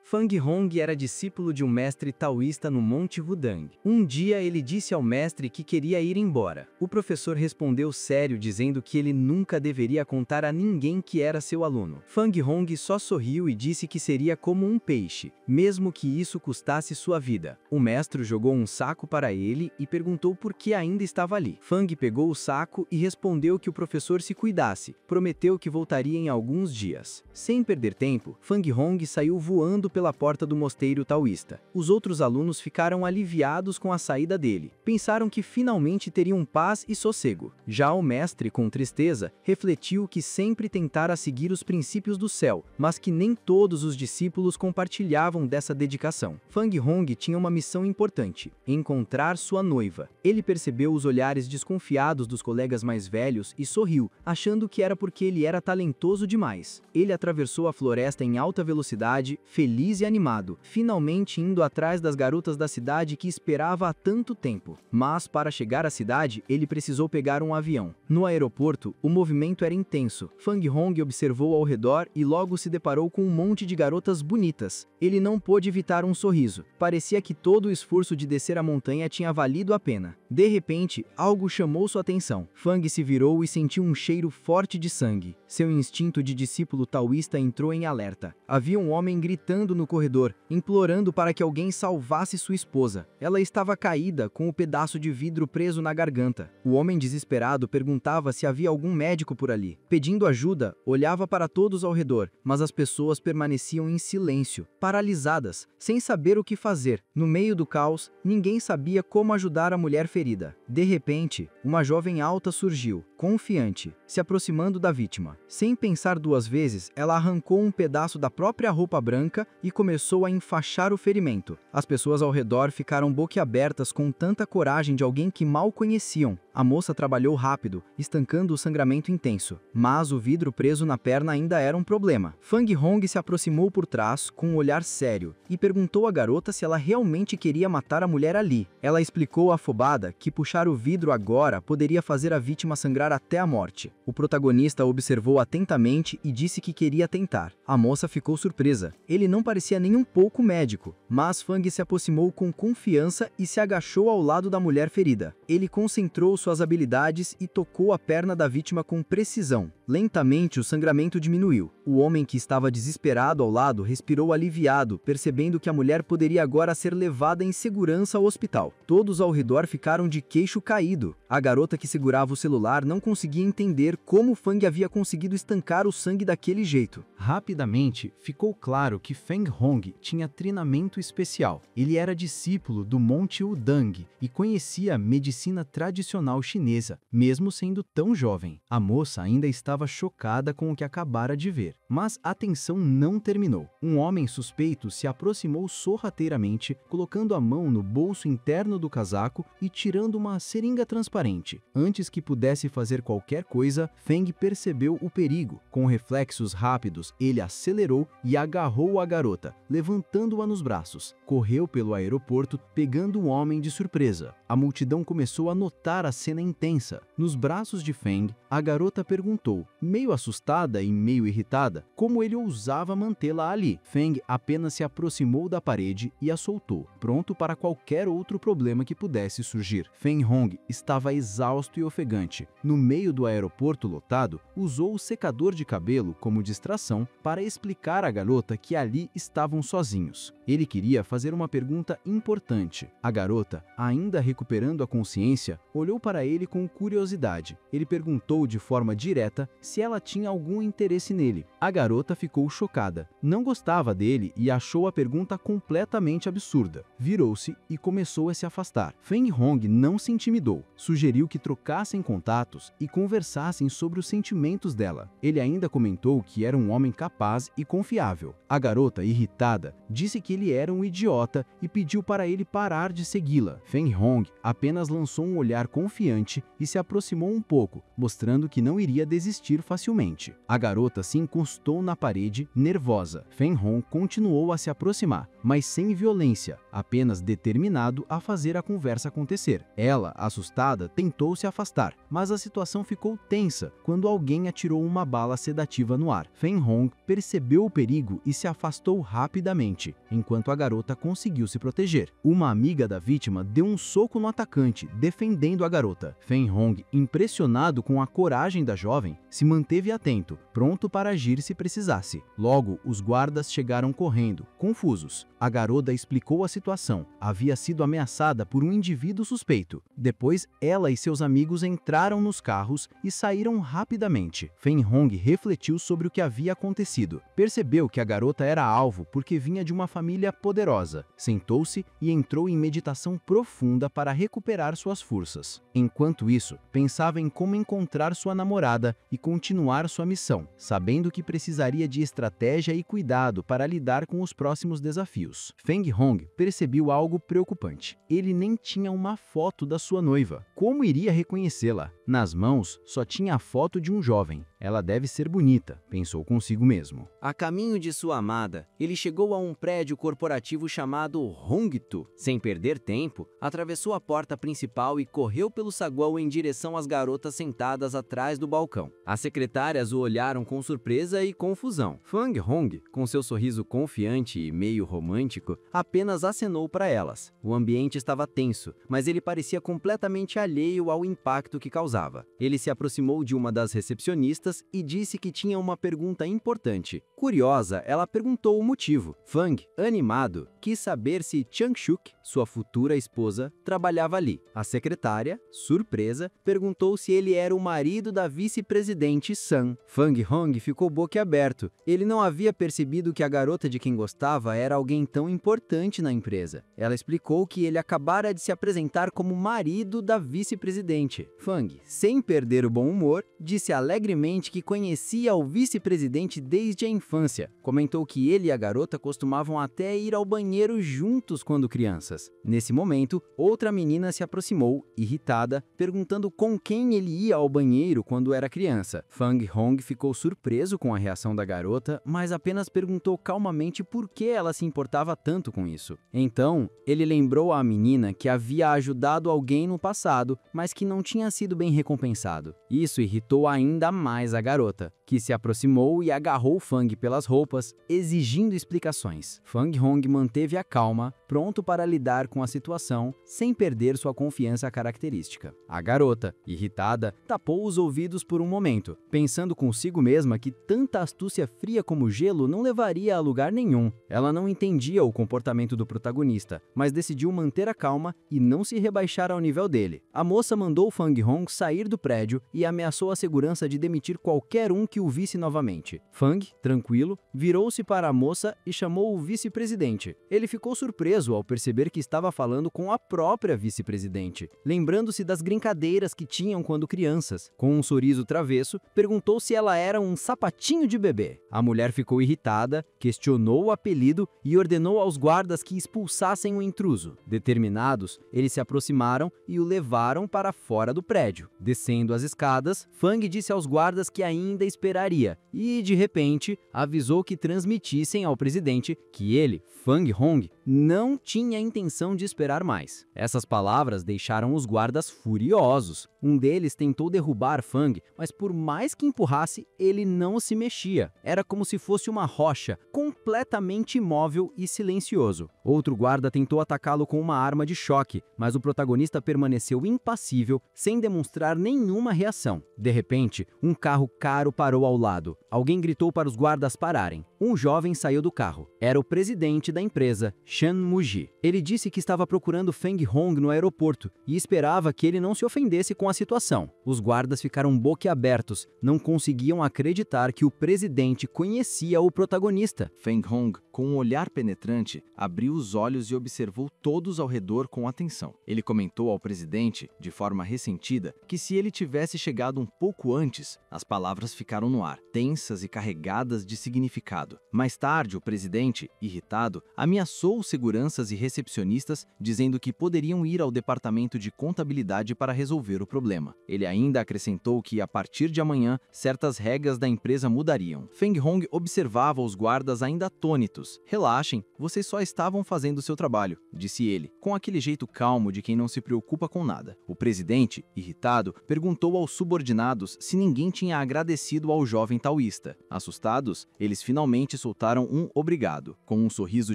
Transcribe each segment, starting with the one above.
Fang Hong era discípulo de um mestre taoísta no Monte Wudang. Um dia ele disse ao mestre que queria ir embora. O professor respondeu sério dizendo que ele nunca deveria contar a ninguém que era seu aluno. Fang Hong só sorriu e disse que seria como um peixe, mesmo que isso custasse sua vida. O mestre jogou um saco para ele e perguntou por que ainda estava ali. Fang pegou o saco e respondeu que o professor se cuidasse, prometeu que voltaria em alguns dias. Sem perder tempo, Fang Hong saiu voando pela porta do mosteiro taoísta. Os outros alunos ficaram aliviados com a saída dele. Pensaram que finalmente teriam paz e sossego. Já o mestre, com tristeza, refletiu que sempre tentara seguir os princípios do céu, mas que nem todos os discípulos compartilhavam dessa dedicação. Fang Hong tinha uma missão importante: encontrar sua noiva. Ele percebeu os olhares desconfiados dos colegas mais velhos e sorriu, achando que era porque ele era talentoso demais. Ele atravessou a floresta em alta velocidade, feliz e animado, finalmente indo atrás das garotas da cidade que esperava há tanto tempo. Mas para chegar à cidade, ele precisou pegar um avião. No aeroporto, o movimento era intenso. Fang Hong observou ao redor e logo se deparou com um monte de garotas bonitas. Ele não pôde evitar um sorriso. Parecia que todo o esforço de descer a montanha tinha valido a pena. De repente, algo chamou sua atenção. Fang se virou e sentiu um cheiro forte de sangue. Seu instinto de discípulo taoísta entrou em alerta. Havia um homem gritando no corredor, implorando para que alguém salvasse sua esposa. Ela estava caída, com o pedaço de vidro preso na garganta. O homem desesperado perguntava se havia algum médico por ali. Pedindo ajuda, olhava para todos ao redor, mas as pessoas permaneciam em silêncio, paralisadas, sem saber o que fazer. No meio do caos, ninguém sabia como ajudar a mulher ferida. De repente, uma jovem alta surgiu, confiante, se aproximando da vítima. Sem pensar duas vezes, ela arrancou um pedaço da própria roupa branca e começou a enfaixar o ferimento. As pessoas ao redor ficaram boquiabertas com tanta coragem de alguém que mal conheciam. A moça trabalhou rápido, estancando o sangramento intenso, mas o vidro preso na perna ainda era um problema. Fang Hong se aproximou por trás, com um olhar sério, e perguntou à garota se ela realmente queria matar a mulher ali. Ela explicou afobada que puxar o vidro agora poderia fazer a vítima sangrar até a morte. O protagonista observou atentamente e disse que queria tentar. A moça ficou surpresa. Ele não parecia nem um pouco médico, mas Fang se aproximou com confiança e se agachou ao lado da mulher ferida. Ele concentrou suas habilidades e tocou a perna da vítima com precisão. Lentamente, o sangramento diminuiu. O homem que estava desesperado ao lado respirou aliviado, percebendo que a mulher poderia agora ser levada em segurança ao hospital. Todos ao redor ficaram de queixo caído. A garota que segurava o celular não conseguia entender como Fang havia conseguido estancar o sangue daquele jeito. Rapidamente, ficou claro que Fang Hong tinha treinamento especial. Ele era discípulo do Monte Wudang e conhecia a medicina tradicional chinesa, mesmo sendo tão jovem. A moça ainda estava chocada com o que acabara de ver. Mas a tensão não terminou. Um homem suspeito se aproximou sorrateiramente, colocando a mão no bolso interno do casaco e tirando uma seringa transparente. Antes que pudesse fazer qualquer coisa, Fang percebeu o perigo. Com reflexos rápidos, ele acelerou e agarrou a garota, levantando-a nos braços. Correu pelo aeroporto, pegando o homem de surpresa. A multidão começou a notar a cena intensa. Nos braços de Fang, a garota perguntou, meio assustada e meio irritada, como ele ousava mantê-la ali. Fang apenas se aproximou da parede e a soltou, pronto para qualquer outro problema que pudesse surgir. Fang Hong estava exausto e ofegante. No meio do aeroporto lotado, usou o secador de cabelo como distração para explicar à garota que ali estavam sozinhos. Ele queria fazer uma pergunta importante. A garota, ainda recuperando a consciência, olhou para ele com curiosidade. Ele perguntou de forma direta se ela tinha algum interesse nele. A garota ficou chocada. Não gostava dele e achou a pergunta completamente absurda. Virou-se e começou a se afastar. Fang Hong não se intimidou. Sugeriu que trocassem contatos e conversassem sobre os sentimentos dela. Ele ainda comentou que era um homem capaz e confiável. A garota, irritada, disse que ele era um idiota e pediu para ele parar de segui-la. Fang Hong apenas lançou um olhar confiante e se aproximou um pouco, mostrando que não iria desistir facilmente. A garota se encostou na parede, nervosa. Fang Hong continuou a se aproximar, mas sem violência, apenas determinado a fazer a conversa acontecer. Ela, assustada, tentou se afastar, mas a situação ficou tensa quando alguém atirou uma bala sedativa no ar. Feng Hong percebeu o perigo e se afastou rapidamente, enquanto a garota conseguiu se proteger. Uma amiga da vítima deu um soco no atacante, defendendo a garota. Feng Hong, impressionado com a coragem da jovem, se manteve atento, pronto para agir se precisasse. Logo, os guardas chegaram correndo, confusos. A garota explicou a situação. Havia sido ameaçada por um indivíduo suspeito. Depois, ela e seus amigos entraram nos carros e saíram rapidamente. Feng Hong refletiu sobre o que havia acontecido. Percebeu que a garota era alvo porque vinha de uma família poderosa. Sentou-se e entrou em meditação profunda para recuperar suas forças. Enquanto isso, pensava em como encontrar sua namorada e continuar sua missão, sabendo que precisaria de estratégia e cuidado para lidar com os próximos desafios. Feng Hong percebeu algo preocupante. Ele nem tinha uma foto da sua noiva. Como iria reconhecê-la? Nas mãos, só tinha a foto de um jovem. Ela deve ser bonita, pensou consigo mesmo. A caminho de sua amada, ele chegou a um prédio corporativo chamado Hongtu. Sem perder tempo, atravessou a porta principal e correu pelo saguão em direção às garotas sentadas atrás do balcão. As secretárias o olharam com surpresa e confusão. Feng Hong, com seu sorriso confiante e meio romântico, apenas acenou para elas. O ambiente estava tenso, mas ele parecia completamente alheio ao impacto que causava. Ele se aproximou de uma das recepcionistas e disse que tinha uma pergunta importante. Curiosa, ela perguntou o motivo. Feng, animado, quis saber se Changshuk, sua futura esposa, trabalhava ali. A secretária, surpresa, perguntou se ele era o marido da vice-presidente Sun. Feng Hong ficou boquiaberto. Ele não havia percebido que a garota de quem gostava era alguém tão importante na empresa. Ela explicou que ele acabara de se apresentar como marido da vice-presidente. Feng, sem perder o bom humor, disse alegremente que conhecia o vice-presidente desde a infância. Comentou que ele e a garota costumavam até ir ao banheiro juntos quando crianças. Nesse momento, outra menina se aproximou, irritada, perguntando com quem ele ia ao banheiro quando era criança. Feng Hong ficou surpreso com a reação da garota, mas apenas perguntou calmamente por que ela se importava tanto com isso. Então, ele lembrou à menina que havia ajudado alguém no passado, mas que não tinha sido bem recompensado. Isso irritou ainda mais a garota, que se aproximou e agarrou Feng pelas roupas, exigindo explicações. Feng Hong manteve a calma, pronto para lidar com a situação, sem perder sua confiança característica. A garota, irritada, tapou os ouvidos por um momento, pensando consigo mesma que tanta astúcia fria como gelo não levaria a lugar nenhum. Ela não entendia o comportamento do protagonista, mas decidiu manter a calma e não se rebaixar ao nível dele. A moça mandou Feng Hong sair do prédio e ameaçou a segurança de demitir qualquer um que o visse novamente. Feng, tranquilo, virou-se para a moça e chamou o vice-presidente. Ele ficou surpreso ao perceber que estava falando com a própria vice-presidente, lembrando-se das brincadeiras que tinham quando crianças. Com um sorriso travesso, perguntou se ela era um sapatinho de bebê. A mulher ficou irritada, questionou o apelido e ordenou aos guardas que expulsassem o intruso. Determinados, eles se aproximaram e o levaram para fora do prédio. Descendo as escadas, Feng disse aos guardas que ainda esperaria e, de repente, avisou que transmitissem ao presidente que ele, Feng Hong, não tinha intenção de esperar mais. Essas palavras deixaram os guardas furiosos. Um deles tentou derrubar Feng, mas por mais que empurrasse, ele não se mexia. Era como se fosse uma rocha, completamente imóvel e silencioso. Outro guarda tentou atacá-lo com uma arma de choque, mas o protagonista permaneceu impassível, sem demonstrar nenhuma reação. De repente, um carro caro parou ao lado. Alguém gritou para os guardas pararem. Um jovem saiu do carro. Era o presidente da empresa, Shan Muji. Ele disse que estava procurando Feng Hong no aeroporto e esperava que ele não se ofendesse com a situação. Os guardas ficaram boquiabertos, não conseguiam acreditar que o presidente conhecia o protagonista. Feng Hong, com um olhar penetrante, abriu os olhos e observou todos ao redor com atenção. Ele comentou ao presidente, de forma ressentida, que se ele tivesse chegado um pouco antes, as palavras ficaram no ar, tensas e carregadas de significado. obrigado. Mais tarde, o presidente, irritado, ameaçou os seguranças e recepcionistas, dizendo que poderiam ir ao departamento de contabilidade para resolver o problema. Ele ainda acrescentou que, a partir de amanhã, certas regras da empresa mudariam. Feng Hong observava os guardas ainda atônitos. Relaxem, vocês só estavam fazendo o seu trabalho, disse ele, com aquele jeito calmo de quem não se preocupa com nada. O presidente, irritado, perguntou aos subordinados se ninguém tinha agradecido ao jovem taoísta. Assustados, eles finalmente soltaram um obrigado. Com um sorriso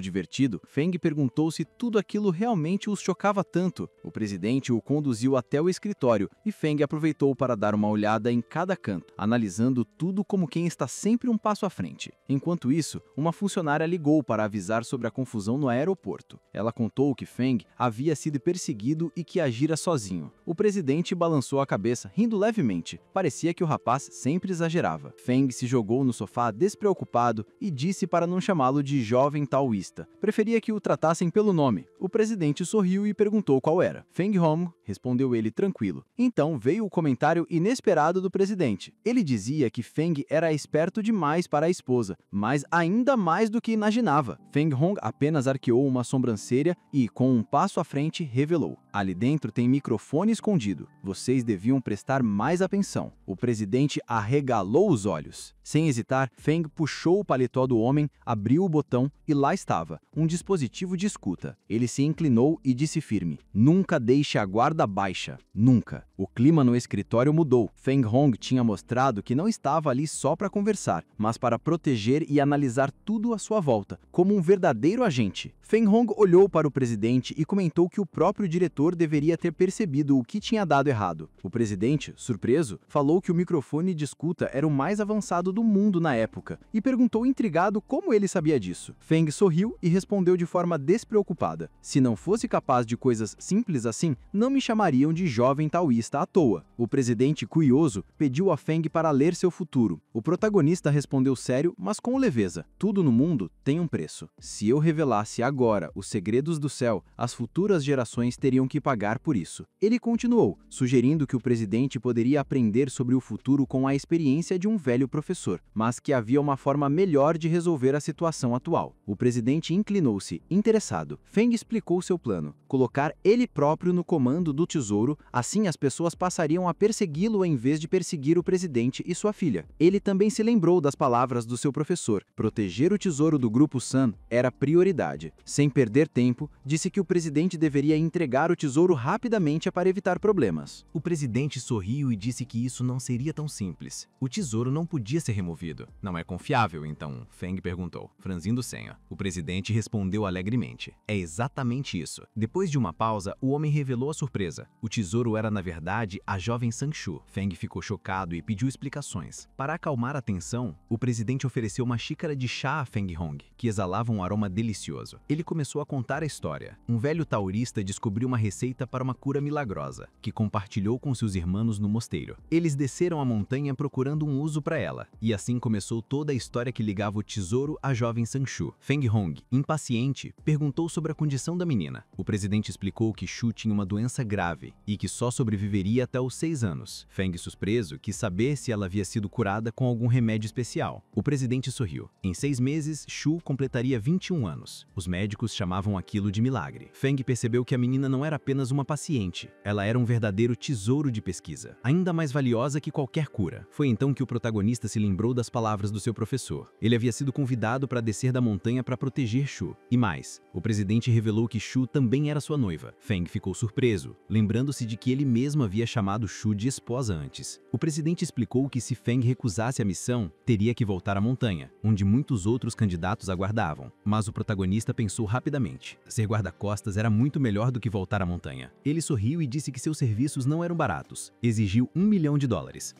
divertido, Feng perguntou se tudo aquilo realmente os chocava tanto. O presidente o conduziu até o escritório e Feng aproveitou para dar uma olhada em cada canto, analisando tudo como quem está sempre um passo à frente. Enquanto isso, uma funcionária ligou para avisar sobre a confusão no aeroporto. Ela contou que Feng havia sido perseguido e que agira sozinho. O presidente balançou a cabeça, rindo levemente. Parecia que o rapaz sempre exagerava. Feng se jogou no sofá despreocupado e disse para não chamá-lo de jovem taoísta. Preferia que o tratassem pelo nome. O presidente sorriu e perguntou qual era. Feng Hong, respondeu ele tranquilo. Então veio o comentário inesperado do presidente. Ele dizia que Feng era esperto demais para a esposa, mas ainda mais do que imaginava. Feng Hong apenas arqueou uma sobrancelha e, com um passo à frente, revelou: ali dentro tem microfone escondido. Vocês deviam prestar mais atenção. O presidente arregalou os olhos. Sem hesitar, Feng puxou o paletó do homem, abriu o botão e lá estava, um dispositivo de escuta. Ele se inclinou e disse firme: nunca deixe a guarda baixa. Nunca. O clima no escritório mudou. Feng Hong tinha mostrado que não estava ali só para conversar, mas para proteger e analisar tudo à sua volta, como um verdadeiro agente. Feng Hong olhou para o presidente e comentou que o próprio diretor deveria ter percebido o que tinha dado errado. O presidente, surpreso, falou que o microfone de escuta era o mais avançado do mundo na época e perguntou intrigado como ele sabia disso. Feng sorriu e respondeu de forma despreocupada: se não fosse capaz de coisas simples assim, não me chamariam de jovem taoísta à toa. O presidente, curioso, pediu a Feng para ler seu futuro. O protagonista respondeu sério, mas com leveza: tudo no mundo tem um preço. Se eu revelasse agora os segredos do céu, as futuras gerações teriam que pagar por isso. Ele continuou, sugerindo que o presidente poderia aprender sobre o futuro com a experiência de um velho professor, mas que havia uma forma melhor de resolver a situação atual. O presidente inclinou-se, interessado. Feng explicou seu plano: colocar ele próprio no comando do tesouro, assim as pessoas passariam a persegui-lo em vez de perseguir o presidente e sua filha. Ele também se lembrou das palavras do seu professor: proteger o tesouro do Grupo Sun era prioridade. Sem perder tempo, disse que o presidente deveria entregar o tesouro rapidamente para evitar problemas. O presidente sorriu e disse que isso não seria tão simples. O tesouro não podia ser removido. Não é confiável, então? Feng perguntou, franzindo o senho. O presidente respondeu alegremente: é exatamente isso. Depois de uma pausa, o homem revelou a surpresa. O tesouro era, na verdade, a jovem Sangshu. Feng ficou chocado e pediu explicações. Para acalmar a tensão, o presidente ofereceu uma xícara de chá a Feng Hong, que exalava um aroma delicioso. Ele começou a contar a história. Um velho taoísta descobriu uma receita para uma cura milagrosa, que compartilhou com seus irmãos no mosteiro. Eles desceram a montanha procurando um uso para ela, e assim começou toda a história que ligava o tesouro à jovem Sangshu. Feng Hong, impaciente, perguntou sobre a condição da menina. O presidente explicou que Shu tinha uma doença grave e que só sobreviveria até os 6 anos. Feng, surpreso, quis saber se ela havia sido curada com algum remédio especial. O presidente sorriu. Em 6 meses, Shu completaria 21 anos. Os médicos chamavam aquilo de milagre. Feng percebeu que a menina não era apenas uma paciente, ela era um verdadeiro tesouro de pesquisa, ainda mais valiosa que qualquer cura. Foi então que o protagonista se lembrou das palavras do seu professor. Ele havia sido convidado para descer da montanha para proteger Shu. E mais, o presidente revelou que Shu também era sua noiva. Feng ficou surpreso, lembrando-se de que ele mesmo havia chamado Shu de esposa antes. O presidente explicou que se Feng recusasse a missão, teria que voltar à montanha, onde muitos outros candidatos aguardavam. Mas o protagonista pensou rapidamente. Ser guarda-costas era muito melhor do que voltar à montanha. Ele sorriu e disse que seus serviços não eram baratos. Exigiu $1 milhão.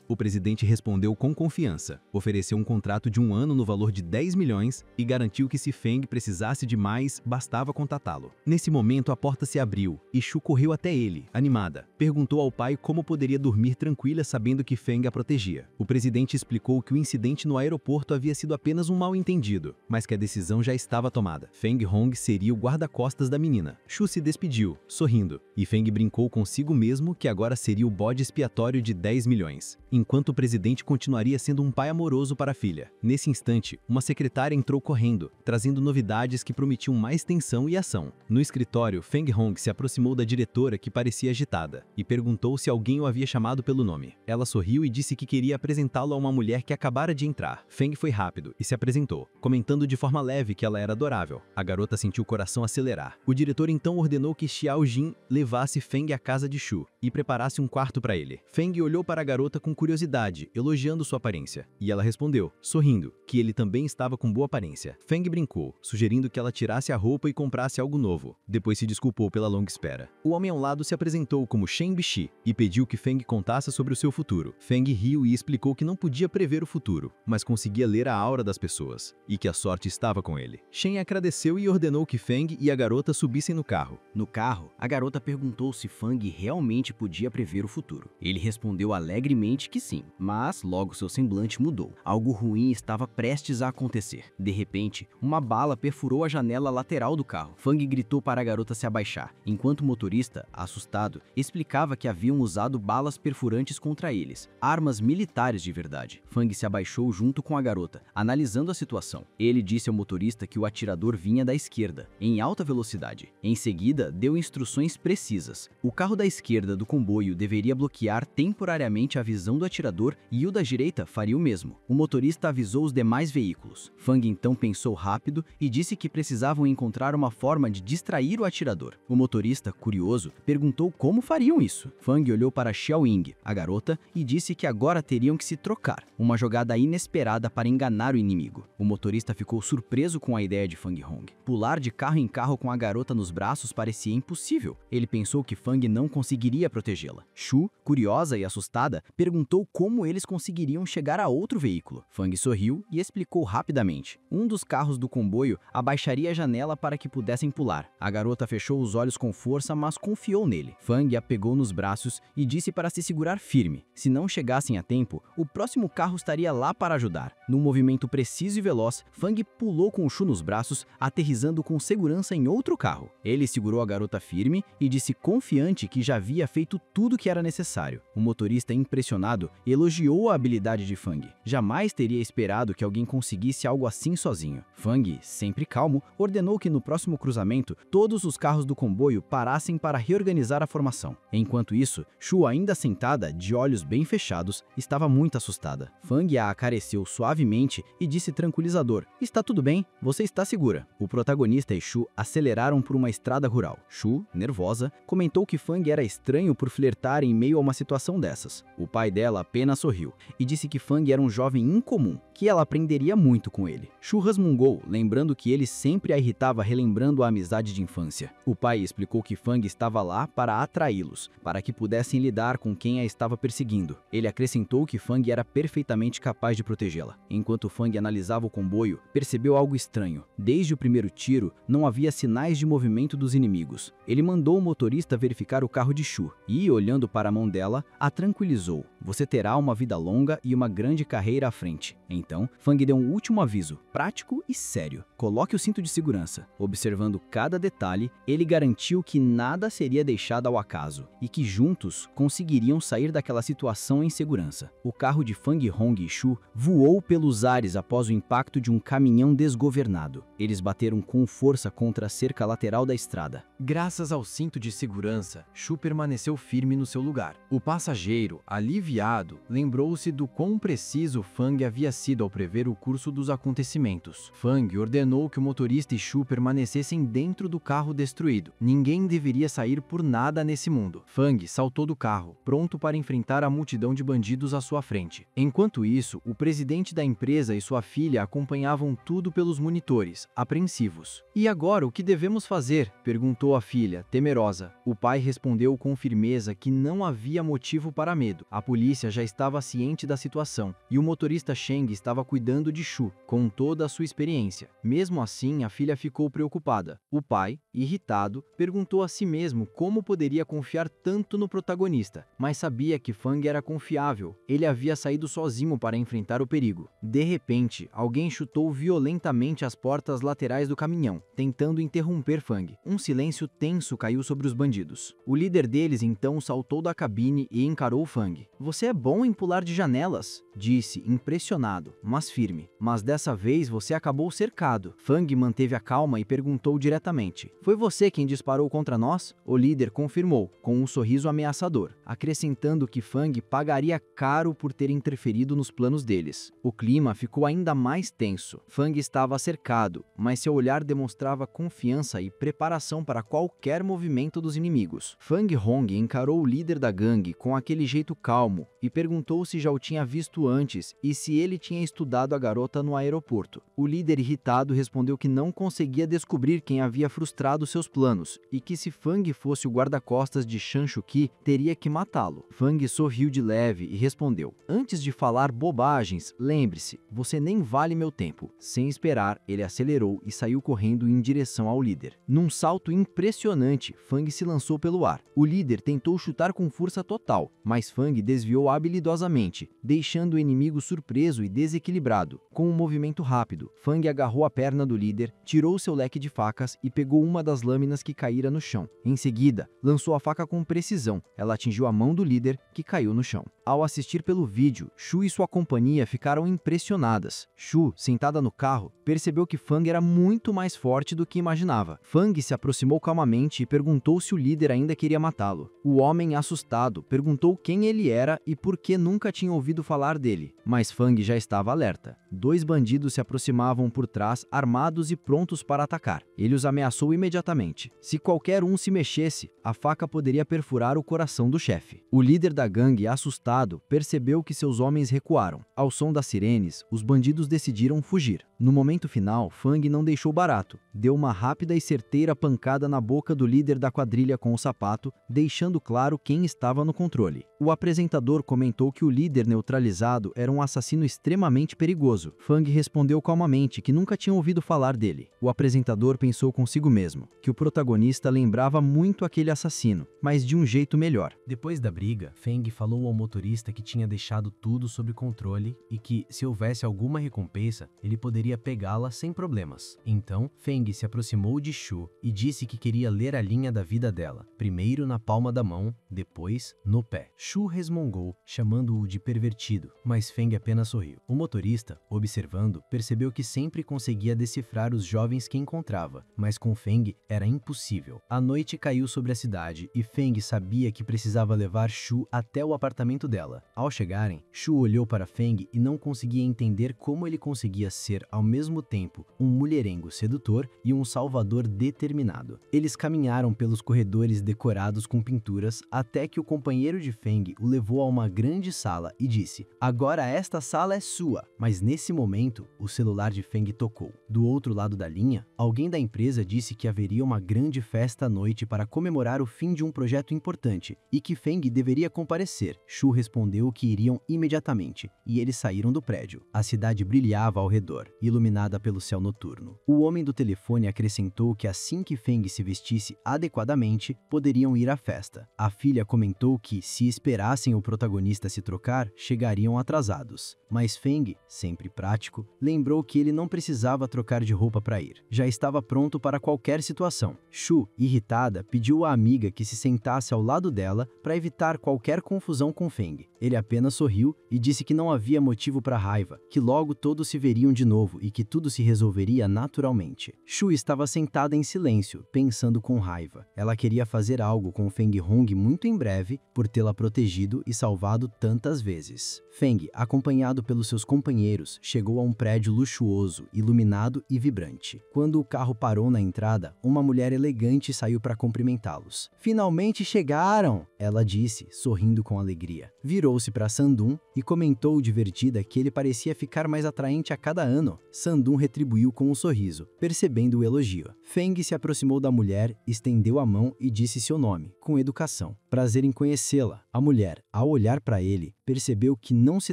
O presidente respondeu com confiança. Ofereceu um contrato de 1 ano no valor de 10 milhões e garantiu que se Feng precisasse de mais, bastava contatá-lo. Nesse momento, a porta se abriu e Shu correu até ele, animada. Perguntou ao ao pai como poderia dormir tranquila sabendo que Feng a protegia. O presidente explicou que o incidente no aeroporto havia sido apenas um mal-entendido, mas que a decisão já estava tomada. Feng Hong seria o guarda-costas da menina. Shu se despediu, sorrindo, e Feng brincou consigo mesmo que agora seria o bode expiatório de 10 milhões, enquanto o presidente continuaria sendo um pai amoroso para a filha. Nesse instante, uma secretária entrou correndo, trazendo novidades que prometiam mais tensão e ação. No escritório, Feng Hong se aproximou da diretora, que parecia agitada, e perguntou se alguém o havia chamado pelo nome. Ela sorriu e disse que queria apresentá-lo a uma mulher que acabara de entrar. Feng foi rápido e se apresentou, comentando de forma leve que ela era adorável. A garota sentiu o coração acelerar. O diretor então ordenou que Xiao Jin levasse Feng à casa de Shu e preparasse um quarto para ele. Feng olhou para a garota com curiosidade, elogiando sua aparência, e ela respondeu, sorrindo, que ele também estava com boa aparência. Feng brincou, sugerindo que ela tirasse a roupa e comprasse algo novo. Depois se desculpou pela longa espera. O homem ao lado se apresentou como Shen Bishi e pediu que Feng contasse sobre o seu futuro. Feng riu e explicou que não podia prever o futuro, mas conseguia ler a aura das pessoas, e que a sorte estava com ele. Shen agradeceu e ordenou que Feng e a garota subissem no carro. No carro, a garota perguntou se Feng realmente podia prever o futuro. Ele respondeu alegremente que sim, mas logo seu semblante mudou. Algo ruim estava prestes a acontecer. De repente, uma bala perfurou a janela lateral do carro. Feng gritou para a garota se abaixar, enquanto o motorista, assustado, explicava que haviam usado balas perfurantes contra eles, armas militares de verdade. Feng se abaixou junto com a garota, analisando a situação. Ele disse ao motorista que o atirador vinha da esquerda, em alta velocidade. Em seguida, deu instruções precisas. O carro da esquerda do comboio deveria bloquear temporariamente a visão do atirador e o da direita faria o mesmo. O motorista avisou os demais veículos. Feng então pensou rápido e disse que precisavam encontrar uma forma de distrair o atirador. O motorista, curioso, perguntou como fariam isso. Feng olhou para Xiao Ying, a garota, e disse que agora teriam que se trocar, uma jogada inesperada para enganar o inimigo. O motorista ficou surpreso com a ideia de Feng Hong. Pular de carro em carro com a garota nos braços parecia impossível. Ele pensou que Feng não conseguiria protegê-la. Shu, curiosa e assustada, perguntou como eles conseguiriam chegar a outro veículo. Feng sorriu e explicou rapidamente. Um dos carros do comboio abaixaria a janela para que pudessem pular. A garota fechou os olhos com força, mas confiou nele. Feng a pegou nos braços e disse para se segurar firme. Se não chegassem a tempo, o próximo carro estaria lá para ajudar. Num movimento preciso e veloz, Feng pulou com Shu nos braços, aterrissando com segurança em outro carro. Ele segurou a garota firme e disse confiante que já havia feito tudo o que era necessário. O motorista, impressionado, elogiou a habilidade de Feng. Jamais teria esperado que alguém conseguisse algo assim sozinho. Feng, sempre calmo, ordenou que no próximo cruzamento, todos os carros do comboio parassem para reorganizar a formação. Enquanto isso, Shu, ainda sentada, de olhos bem fechados, estava muito assustada. Feng a acariciou suavemente e disse tranquilizador, está tudo bem, você está segura. O protagonista e Shu aceleraram por uma estrada rural. Shu, nervosa, comentou que Feng era estranho por flertar em meio a uma situação dessas. O pai dela apenas sorriu e disse que Feng era um jovem incomum, que ela aprenderia muito com ele. Shu resmungou, lembrando que ele sempre a irritava relembrando a amizade de infância. O pai explicou que Feng estava lá para atraí-los, para que pudessem lidar com quem a estava perseguindo. Ele acrescentou que Feng era perfeitamente capaz de protegê-la. Enquanto Feng analisava o comboio, percebeu algo estranho. Desde o primeiro tiro, não havia sinais de movimento dos inimigos. Ele mandou o motorista verificar o carro de Shu e, olhando para a mão dela, a tranquilizou. Você terá uma vida longa e uma grande carreira à frente. Então, Feng deu um último aviso, prático e sério. Coloque o cinto de segurança. Observando cada detalhe, ele garantiu que nada seria deixado ao acaso e que juntos conseguiriam sair daquela situação em segurança. O carro de Feng Hong e Shu voou pelos ares após o impacto de um caminhão desgovernado. Eles bateram com força contra a cerca lateral da estrada. Graças ao cinto de segurança, Shu permaneceu firme no seu lugar. O passageiro, aliviado, lembrou-se do quão preciso Feng havia sido ao prever o curso dos acontecimentos. Feng ordenou que o motorista e Shu permanecessem dentro do carro destruído. Ninguém deveria sair por nada nesse mundo. Feng saltou do carro, pronto para enfrentar a multidão de bandidos à sua frente. Enquanto isso, o presidente da empresa e sua filha acompanhavam tudo pelos monitores, apreensivos. "E agora, o que devemos fazer?", perguntou a filha, temerosa. O pai respondeu com firmeza que não havia motivo para medo. A polícia já estava ciente da situação e o motorista Sheng estava cuidando de Shu, com toda a sua experiência. Mesmo assim, a filha ficou preocupada. O pai, irritado, perguntou a si mesmo como poderia confiar tanto no no protagonista, mas sabia que Fang era confiável. Ele havia saído sozinho para enfrentar o perigo. De repente, alguém chutou violentamente as portas laterais do caminhão, tentando interromper Fang. Um silêncio tenso caiu sobre os bandidos. O líder deles então saltou da cabine e encarou Fang. "Você é bom em pular de janelas", disse, impressionado, mas firme. "Mas dessa vez você acabou cercado." Fang manteve a calma e perguntou diretamente: "Foi você quem disparou contra nós?" O líder confirmou, com um sorriso ameaçador, acrescentando que Fang pagaria caro por ter interferido nos planos deles. O clima ficou ainda mais tenso. Fang estava cercado, mas seu olhar demonstrava confiança e preparação para qualquer movimento dos inimigos. Fang Hong encarou o líder da gangue com aquele jeito calmo e perguntou se já o tinha visto antes e se ele tinha estudado a garota no aeroporto. O líder irritado respondeu que não conseguia descobrir quem havia frustrado seus planos e que se Fang fosse o guarda-costas de Shan Shuqi, teria que matá-lo. Fang sorriu de leve e respondeu: "Antes de falar bobagens, lembre-se, você nem vale meu tempo." Sem esperar, ele acelerou e saiu correndo em direção ao líder. Num salto impressionante, Fang se lançou pelo ar. O líder tentou chutar com força total, mas Fang desviou habilidosamente, deixando o inimigo surpreso e desequilibrado. Com um movimento rápido, Fang agarrou a perna do líder, tirou seu leque de facas e pegou uma das lâminas que caíra no chão. Em seguida, lançou a faca com precisão. Ela atingiu a mão do líder, que caiu no chão. Ao assistir pelo vídeo, Shu e sua companhia ficaram impressionadas. Shu, sentada no carro, percebeu que Fang era muito mais forte do que imaginava. Fang se aproximou calmamente e perguntou se o líder ainda queria matá-lo. O homem, assustado, perguntou quem ele era e por que nunca tinha ouvido falar dele. Mas Fang já estava alerta. 2 bandidos se aproximavam por trás, armados e prontos para atacar. Ele os ameaçou imediatamente. Se qualquer um se mexesse, a faca poderia perfurar o coração do chefe. O líder da gangue, assustado, percebeu que seus homens recuaram. Ao som das sirenes, os bandidos decidiram fugir. No momento final, Fang não deixou barato. Deu uma rápida e certeira pancada na boca do líder da quadrilha com o sapato, deixando claro quem estava no controle. O apresentador comentou que o líder neutralizado era um assassino extremamente perigoso. Fang respondeu calmamente que nunca tinha ouvido falar dele. O apresentador pensou consigo mesmo que o protagonista lembrava muito aquele assassino, mas de um jeito melhor. Depois da briga, Feng falou ao motorista que tinha deixado tudo sob controle e que, se houvesse alguma recompensa, ele poderia pegá-la sem problemas. Então, Feng se aproximou de Shu e disse que queria ler a linha da vida dela, primeiro na palma da mão, depois no pé. Shu resmungou, chamando-o de pervertido, mas Feng apenas sorriu. O motorista, observando, percebeu que sempre conseguia decifrar os jovens que encontrava, mas com Feng era impossível. A noite caiu sobre a cidade e Feng sabia que precisava levar Shu até o apartamento dela. Ao chegarem, Shu olhou para Feng e não conseguia entender como ele conseguia ser, ao mesmo tempo, um mulherengo sedutor e um salvador determinado. Eles caminharam pelos corredores decorados com pinturas até que o companheiro de Feng o levou a uma grande sala e disse: "Agora esta sala é sua." Mas nesse momento, o celular de Feng tocou. Do outro lado da linha, alguém da empresa disse que haveria uma grande festa à noite para comemorar o fim de um projeto importante e que Feng deveria comparecer. Shu respondeu que iriam imediatamente e eles saíram do prédio. A cidade brilhava ao redor, iluminada pelo céu noturno. O homem do telefone acrescentou que assim que Feng se vestisse adequadamente, poderiam ir à festa. A filha comentou que, se esperassem o protagonista se trocar, chegariam atrasados. Mas Feng, sempre prático, lembrou que ele não precisava trocar de roupa para ir. Já estava pronto para qualquer situação. Shu, irritada, pediu à amiga que se sentasse ao lado dela para evitar qualquer confusão com Feng. Ele apenas sorriu e disse que não havia motivo para raiva, que logo todos se veriam de novo e que tudo se resolveria naturalmente. Shu estava sentada em silêncio, pensando com raiva. Ela queria fazer algo com Feng Hong muito em breve, por tê-la protegido e salvado tantas vezes. Feng, acompanhado pelos seus companheiros, chegou a um prédio luxuoso, iluminado e vibrante. Quando o carro parou na entrada, uma mulher elegante saiu para cumprimentá-los. "Finalmente chegaram!" ela disse, sorrindo com alegria. Virou Virou-se para Sandun e comentou divertida que ele parecia ficar mais atraente a cada ano. Sandun retribuiu com um sorriso, percebendo o elogio. Feng se aproximou da mulher, estendeu a mão e disse seu nome, com educação. Prazer em conhecê-la. A mulher, ao olhar para ele, percebeu que não se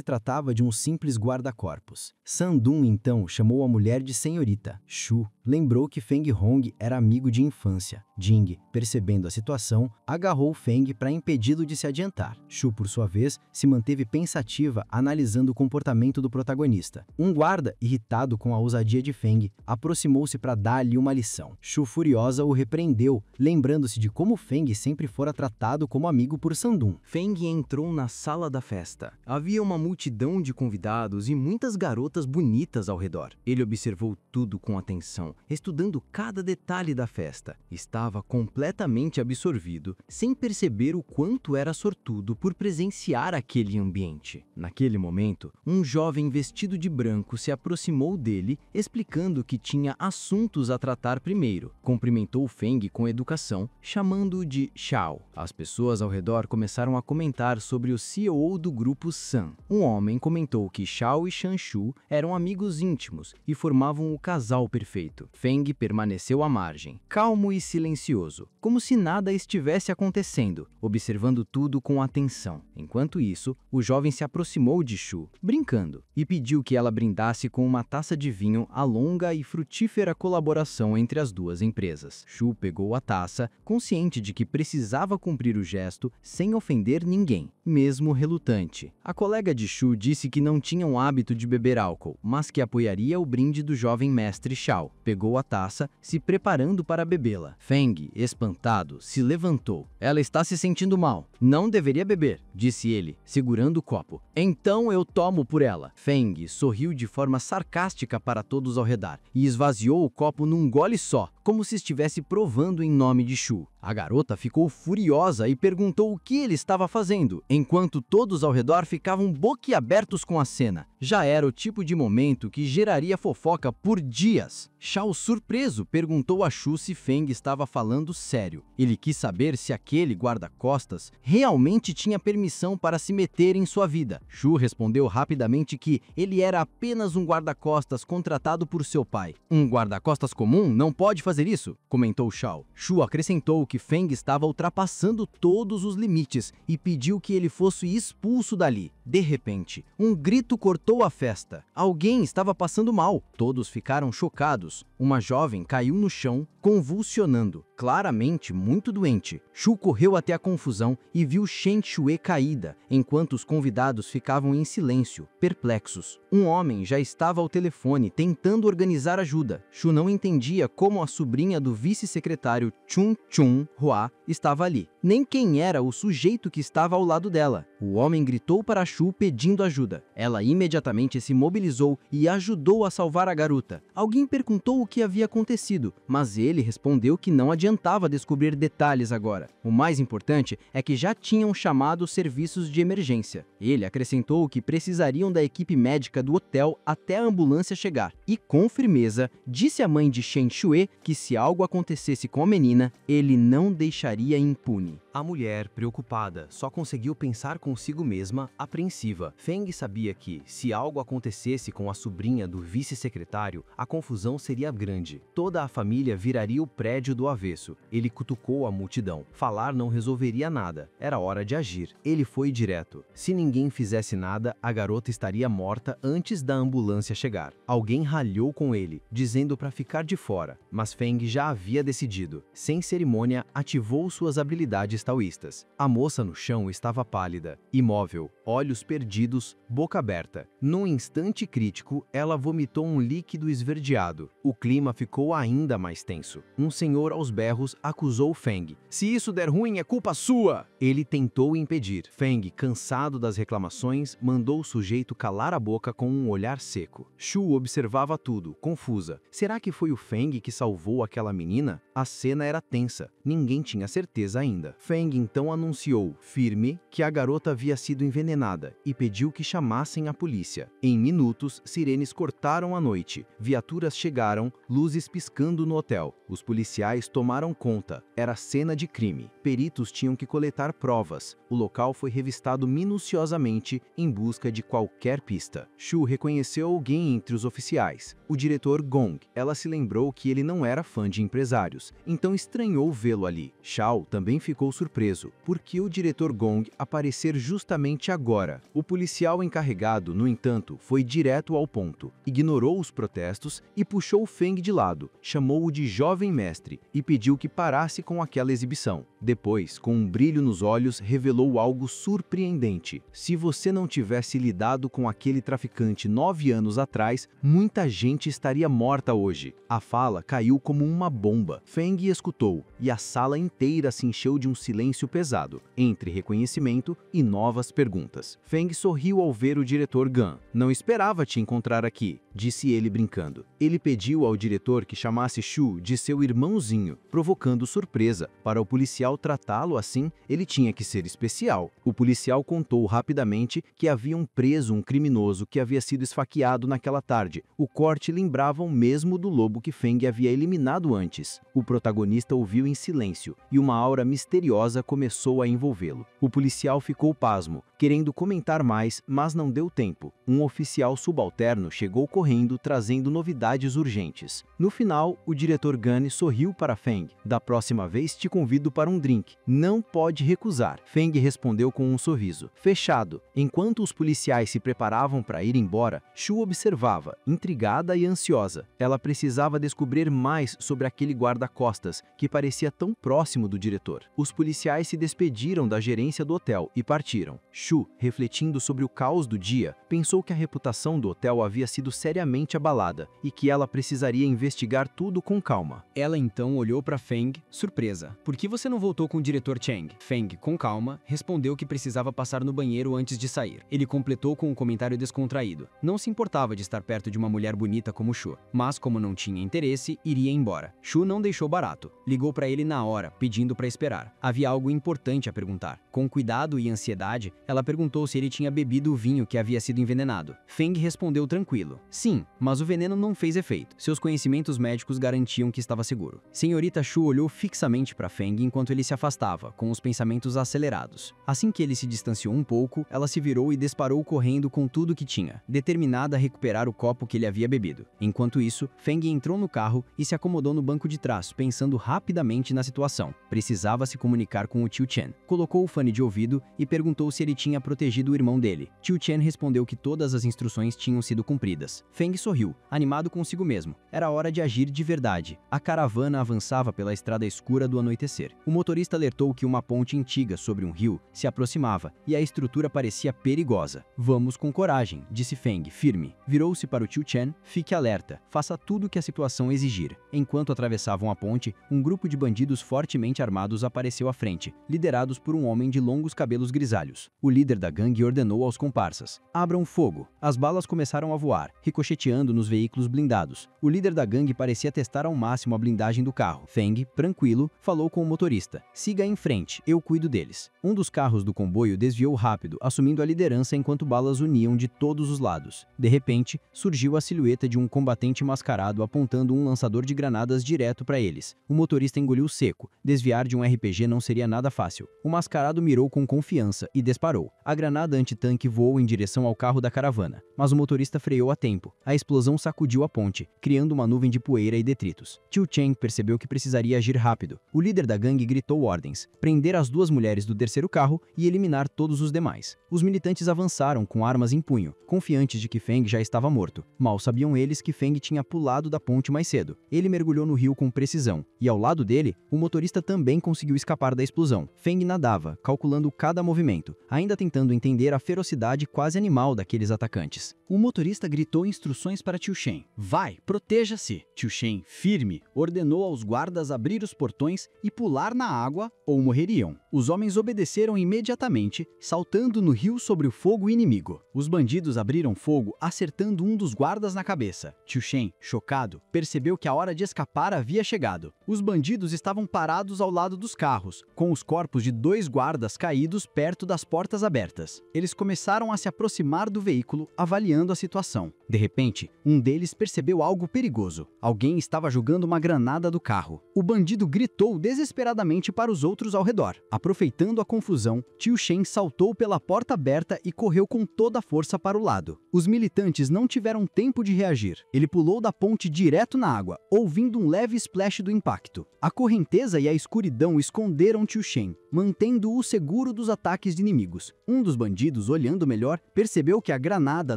tratava de um simples guarda-corpos. Sandun, então, chamou a mulher de senhorita. Shu lembrou que Feng Hong era amigo de infância. Jing, percebendo a situação, agarrou Feng para impedi-lo de se adiantar. Shu, por sua vez, se manteve pensativa, analisando o comportamento do protagonista. Um guarda, irritado com a ousadia de Feng, aproximou-se para dar-lhe uma lição. Shu, furiosa, o repreendeu, lembrando-se de como Feng sempre fora tratado como amigo por Sandun. Feng entrou na sala da festa. Havia uma multidão de convidados e muitas garotas bonitas ao redor. Ele observou tudo com atenção, estudando cada detalhe da festa. Estava completamente absorvido, sem perceber o quanto era sortudo por presenciar aquele ambiente. Naquele momento, um jovem vestido de branco se aproximou dele, explicando que tinha assuntos a tratar primeiro. Cumprimentou Feng com educação, chamando-o de Xiao. As pessoas ao redor começaram a comentar sobre o CEO do grupo Sun. Um homem comentou que Xiao e Shanshu eram amigos íntimos e formavam o casal perfeito. Feng permaneceu à margem, calmo e silencioso, como se nada estivesse acontecendo, observando tudo com atenção. Enquanto isso, o jovem se aproximou de Shu, brincando, e pediu que ela brindasse com uma taça de vinho à longa e frutífera colaboração entre as duas empresas. Shu pegou a taça, consciente de que precisava cumprir o gesto sem ofender ninguém, mesmo relutante. A colega de Shu disse que não tinha o hábito de beber álcool, mas que apoiaria o brinde do jovem mestre Xiao. Pegou a taça, se preparando para bebê-la. Feng, espantado, se levantou. Ela está se sentindo mal. Não deveria beber, disse ele, segurando o copo. Então eu tomo por ela. Feng sorriu de forma sarcástica para todos ao redor e esvaziou o copo num gole só, como se estivesse provando em nome de Shu. A garota ficou furiosa e perguntou o que ele estava fazendo, enquanto todos ao redor ficavam boquiabertos com a cena. Já era o tipo de momento que geraria fofoca por dias. Xiao, surpreso, perguntou a Shu se Feng estava falando sério. Ele quis saber se aquele guarda-costas realmente tinha permissão para se meter em sua vida. Shu respondeu rapidamente que ele era apenas um guarda-costas contratado por seu pai. Um guarda-costas comum não pode fazer isso, comentou Xiao. Shu acrescentou que Feng estava ultrapassando todos os limites e pediu que ele fosse expulso dali. De repente, um grito cortou a festa. Alguém estava passando mal. Todos ficaram chocados. Uma jovem caiu no chão, convulsionando, claramente muito doente. Shu correu até a confusão e viu Shen Shue caída, enquanto os convidados ficavam em silêncio, perplexos. Um homem já estava ao telefone tentando organizar ajuda. Shu não entendia como a sobrinha do vice-secretário Chun Chun Hua estava ali, nem quem era o sujeito que estava ao lado dela. O homem gritou para Shu pedindo ajuda. Ela imediatamente se mobilizou e ajudou a salvar a garota. Alguém perguntou o que havia acontecido, mas ele respondeu que não adiantava descobrir detalhes agora. O mais importante é que já tinham chamado os serviços de emergência. Ele acrescentou que precisariam da equipe médica do hotel até a ambulância chegar. E com firmeza, disse à mãe de Shen Shue que se algo acontecesse com a menina, ele não deixaria impune. A mulher, preocupada, só conseguiu pensar consigo mesma, apreensiva. Feng sabia que, se algo acontecesse com a sobrinha do vice-secretário, a confusão seria grande. Toda a família viraria o prédio do avesso. Ele cutucou a multidão. Falar não resolveria nada. Era hora de agir. Ele foi direto. Se ninguém fizesse nada, a garota estaria morta antes da ambulância chegar. Alguém ralhou com ele, dizendo para ficar de fora, mas Feng já havia decidido. Sem cerimônia, ativou suas habilidades taoístas. A moça no chão estava pálida, imóvel, olhos perdidos, boca aberta. Num instante crítico, ela vomitou um líquido esverdeado. O clima ficou ainda mais tenso. Um senhor aos berros acusou Feng. "Se isso der ruim, é culpa sua!" Ele tentou impedir. Feng, cansado das reclamações, mandou o sujeito calar a boca com um olhar seco. Shu observava tudo, confusa. Será que foi o Feng que salvou aquela menina? A cena era tensa. Ninguém tinha certeza ainda. Feng então anunciou, firme, que a garota havia sido envenenada e pediu que chamassem a polícia. Em minutos, sirenes cortaram a noite, viaturas chegaram, luzes piscando no hotel. Os policiais tomaram conta. Era cena de crime. Peritos tinham que coletar provas. O local foi revistado minuciosamente em busca de qualquer pista. Shu reconheceu alguém entre os oficiais, o diretor Gong. Ela se lembrou que ele não era fã de empresários, então estranhou vê-lo ali. Shao também ficou surpreso, porque o diretor Gong aparecer justamente agora. O policial encarregado, no entanto, foi direto ao ponto, ignorou os protestos e puxou Feng de lado, chamou-o de jovem mestre e pediu que parasse com aquela exibição. Depois, com um brilho nos olhos, revelou algo surpreendente. Se você não tivesse lidado com aquele traficante 9 anos atrás, muita gente estaria morta hoje. A fala caiu como uma bomba. Feng escutou, e a sala inteira se encheu de um silêncio pesado, entre reconhecimento e novas perguntas. Feng sorriu ao ver o diretor Gan. Não esperava te encontrar aqui, disse ele brincando. Ele pediu ao diretor que chamasse Shu de seu irmãozinho, provocando surpresa. Para o policial tratá-lo assim, ele tinha que ser especial. O policial contou rapidamente que haviam preso um criminoso que havia sido esfaqueado naquela tarde. O corte lembrava o mesmo do lobo que Feng havia eliminado antes. O protagonista ouviu em silêncio e uma aura misteriosa começou a envolvê-lo. O policial ficou pasmo, querendo comentar mais, mas não deu tempo. Um oficial subalterno chegou correndo, trazendo novidades urgentes. No final, o diretor Gan sorriu para Feng. Da próxima vez te convido para um drink. Não pode recusar. Feng respondeu com um sorriso. Fechado. Enquanto os policiais se preparavam para ir embora, Shu observava, intrigada e ansiosa. Ela precisava descobrir mais sobre aquele guarda-costas, que parecia tão próximo do diretor. Os policiais se despediram da gerência do hotel e partiram. Shu, refletindo sobre o caos do dia, pensou que a reputação do hotel havia sido seriamente abalada e que ela precisaria investigar tudo com calma. Ela então olhou para Feng, surpresa. Por que você não voltou com o diretor Cheng? Feng, com calma, respondeu que precisava passar no banheiro antes de sair. Ele completou com um comentário descontraído. Não se importava de estar perto de uma mulher bonita como Shu, mas como não tinha interesse, iria embora. Shu não deixou barato. Ligou para ele na hora, pedindo para esperar. Havia algo importante a perguntar. Com cuidado e ansiedade, ela perguntou se ele tinha bebido o vinho que havia sido envenenado. Feng respondeu tranquilo. Sim, mas o veneno não fez efeito. Seus conhecimentos médicos garantiam que estava seguro. Senhorita Shu olhou fixamente para Feng enquanto ele se afastava, com os pensamentos acelerados. Assim que ele se distanciou um pouco, ela se virou e disparou correndo com tudo que tinha, determinada a recuperar o copo que ele havia bebido. Enquanto isso, Feng entrou no carro e se acomodou no banco de trás, pensando rapidamente na situação. Precisava se comunicar com o tio Chen. Colocou o fone de ouvido e perguntou se ele tinha protegido o irmão dele. Tio Chen respondeu que todas as instruções tinham sido cumpridas. Feng sorriu, animado consigo mesmo. Era hora de agir de verdade. A caravana avançava pela estrada escura do anoitecer. O motorista alertou que uma ponte antiga sobre um rio se aproximava e a estrutura parecia perigosa. Vamos com coragem, disse Feng, firme. Virou-se para o tio Chen. Fique alerta. Faça tudo o que a situação exigir. Enquanto atravessavam a ponte, um grupo de bandidos fortemente armados apareceu à frente, liderados por um homem de longos cabelos grisalhos. O líder da gangue ordenou aos comparsas: abram fogo. As balas começaram a voar, ricocheteando nos veículos blindados. O líder da gangue parecia testar ao máximo a blindagem do carro. Feng, tranquilo, falou com o motorista: siga em frente, eu cuido deles. Um dos carros do comboio desviou rápido, assumindo a liderança enquanto balas uniam de todos os lados. De repente, surgiu a silhueta de um combatente mascarado apontando um lançador de granadas direto para eles. O motorista engoliu seco. Desviar de um RPG não seria nada fácil. O mascarado mirou com confiança e disparou. A granada antitanque voou em direção ao carro da caravana, mas o motorista freou a tempo. A explosão sacudiu a ponte, criando uma nuvem de poeira e detritos. Tio Chen percebeu que precisaria agir rápido. O líder da gangue gritou ordens: prender as 2 mulheres do terceiro carro e eliminar todos os demais. Os militantes avançaram com armas em punho, confiantes de que Feng já estava morto. Mal sabiam eles que Feng tinha pulado da ponte mais cedo. Ele mergulhou no rio com precisão, e ao lado dele, o motorista também conseguiu escapar da explosão. Feng nadava, calculando cada movimento, ainda tentando entender a ferocidade quase animal daqueles atacantes. O motorista gritou instruções instruções para Tio Shen. Vai, proteja-se! Tio Shen, firme, ordenou aos guardas abrir os portões e pular na água ou morreriam. Os homens obedeceram imediatamente, saltando no rio sobre o fogo inimigo. Os bandidos abriram fogo, acertando um dos guardas na cabeça. Tio Shen, chocado, percebeu que a hora de escapar havia chegado. Os bandidos estavam parados ao lado dos carros, com os corpos de 2 guardas caídos perto das portas abertas. Eles começaram a se aproximar do veículo, avaliando a situação. De repente, um deles percebeu algo perigoso. Alguém estava jogando uma granada do carro. O bandido gritou desesperadamente para os outros ao redor. Aproveitando a confusão, Tio Shen saltou pela porta aberta e correu com toda a força para o lado. Os militantes não tiveram tempo de reagir. Ele pulou da ponte direto na água, ouvindo um leve splash do impacto. A correnteza e a escuridão esconderam Tio Shen, mantendo-o seguro dos ataques de inimigos. Um dos bandidos, olhando melhor, percebeu que a granada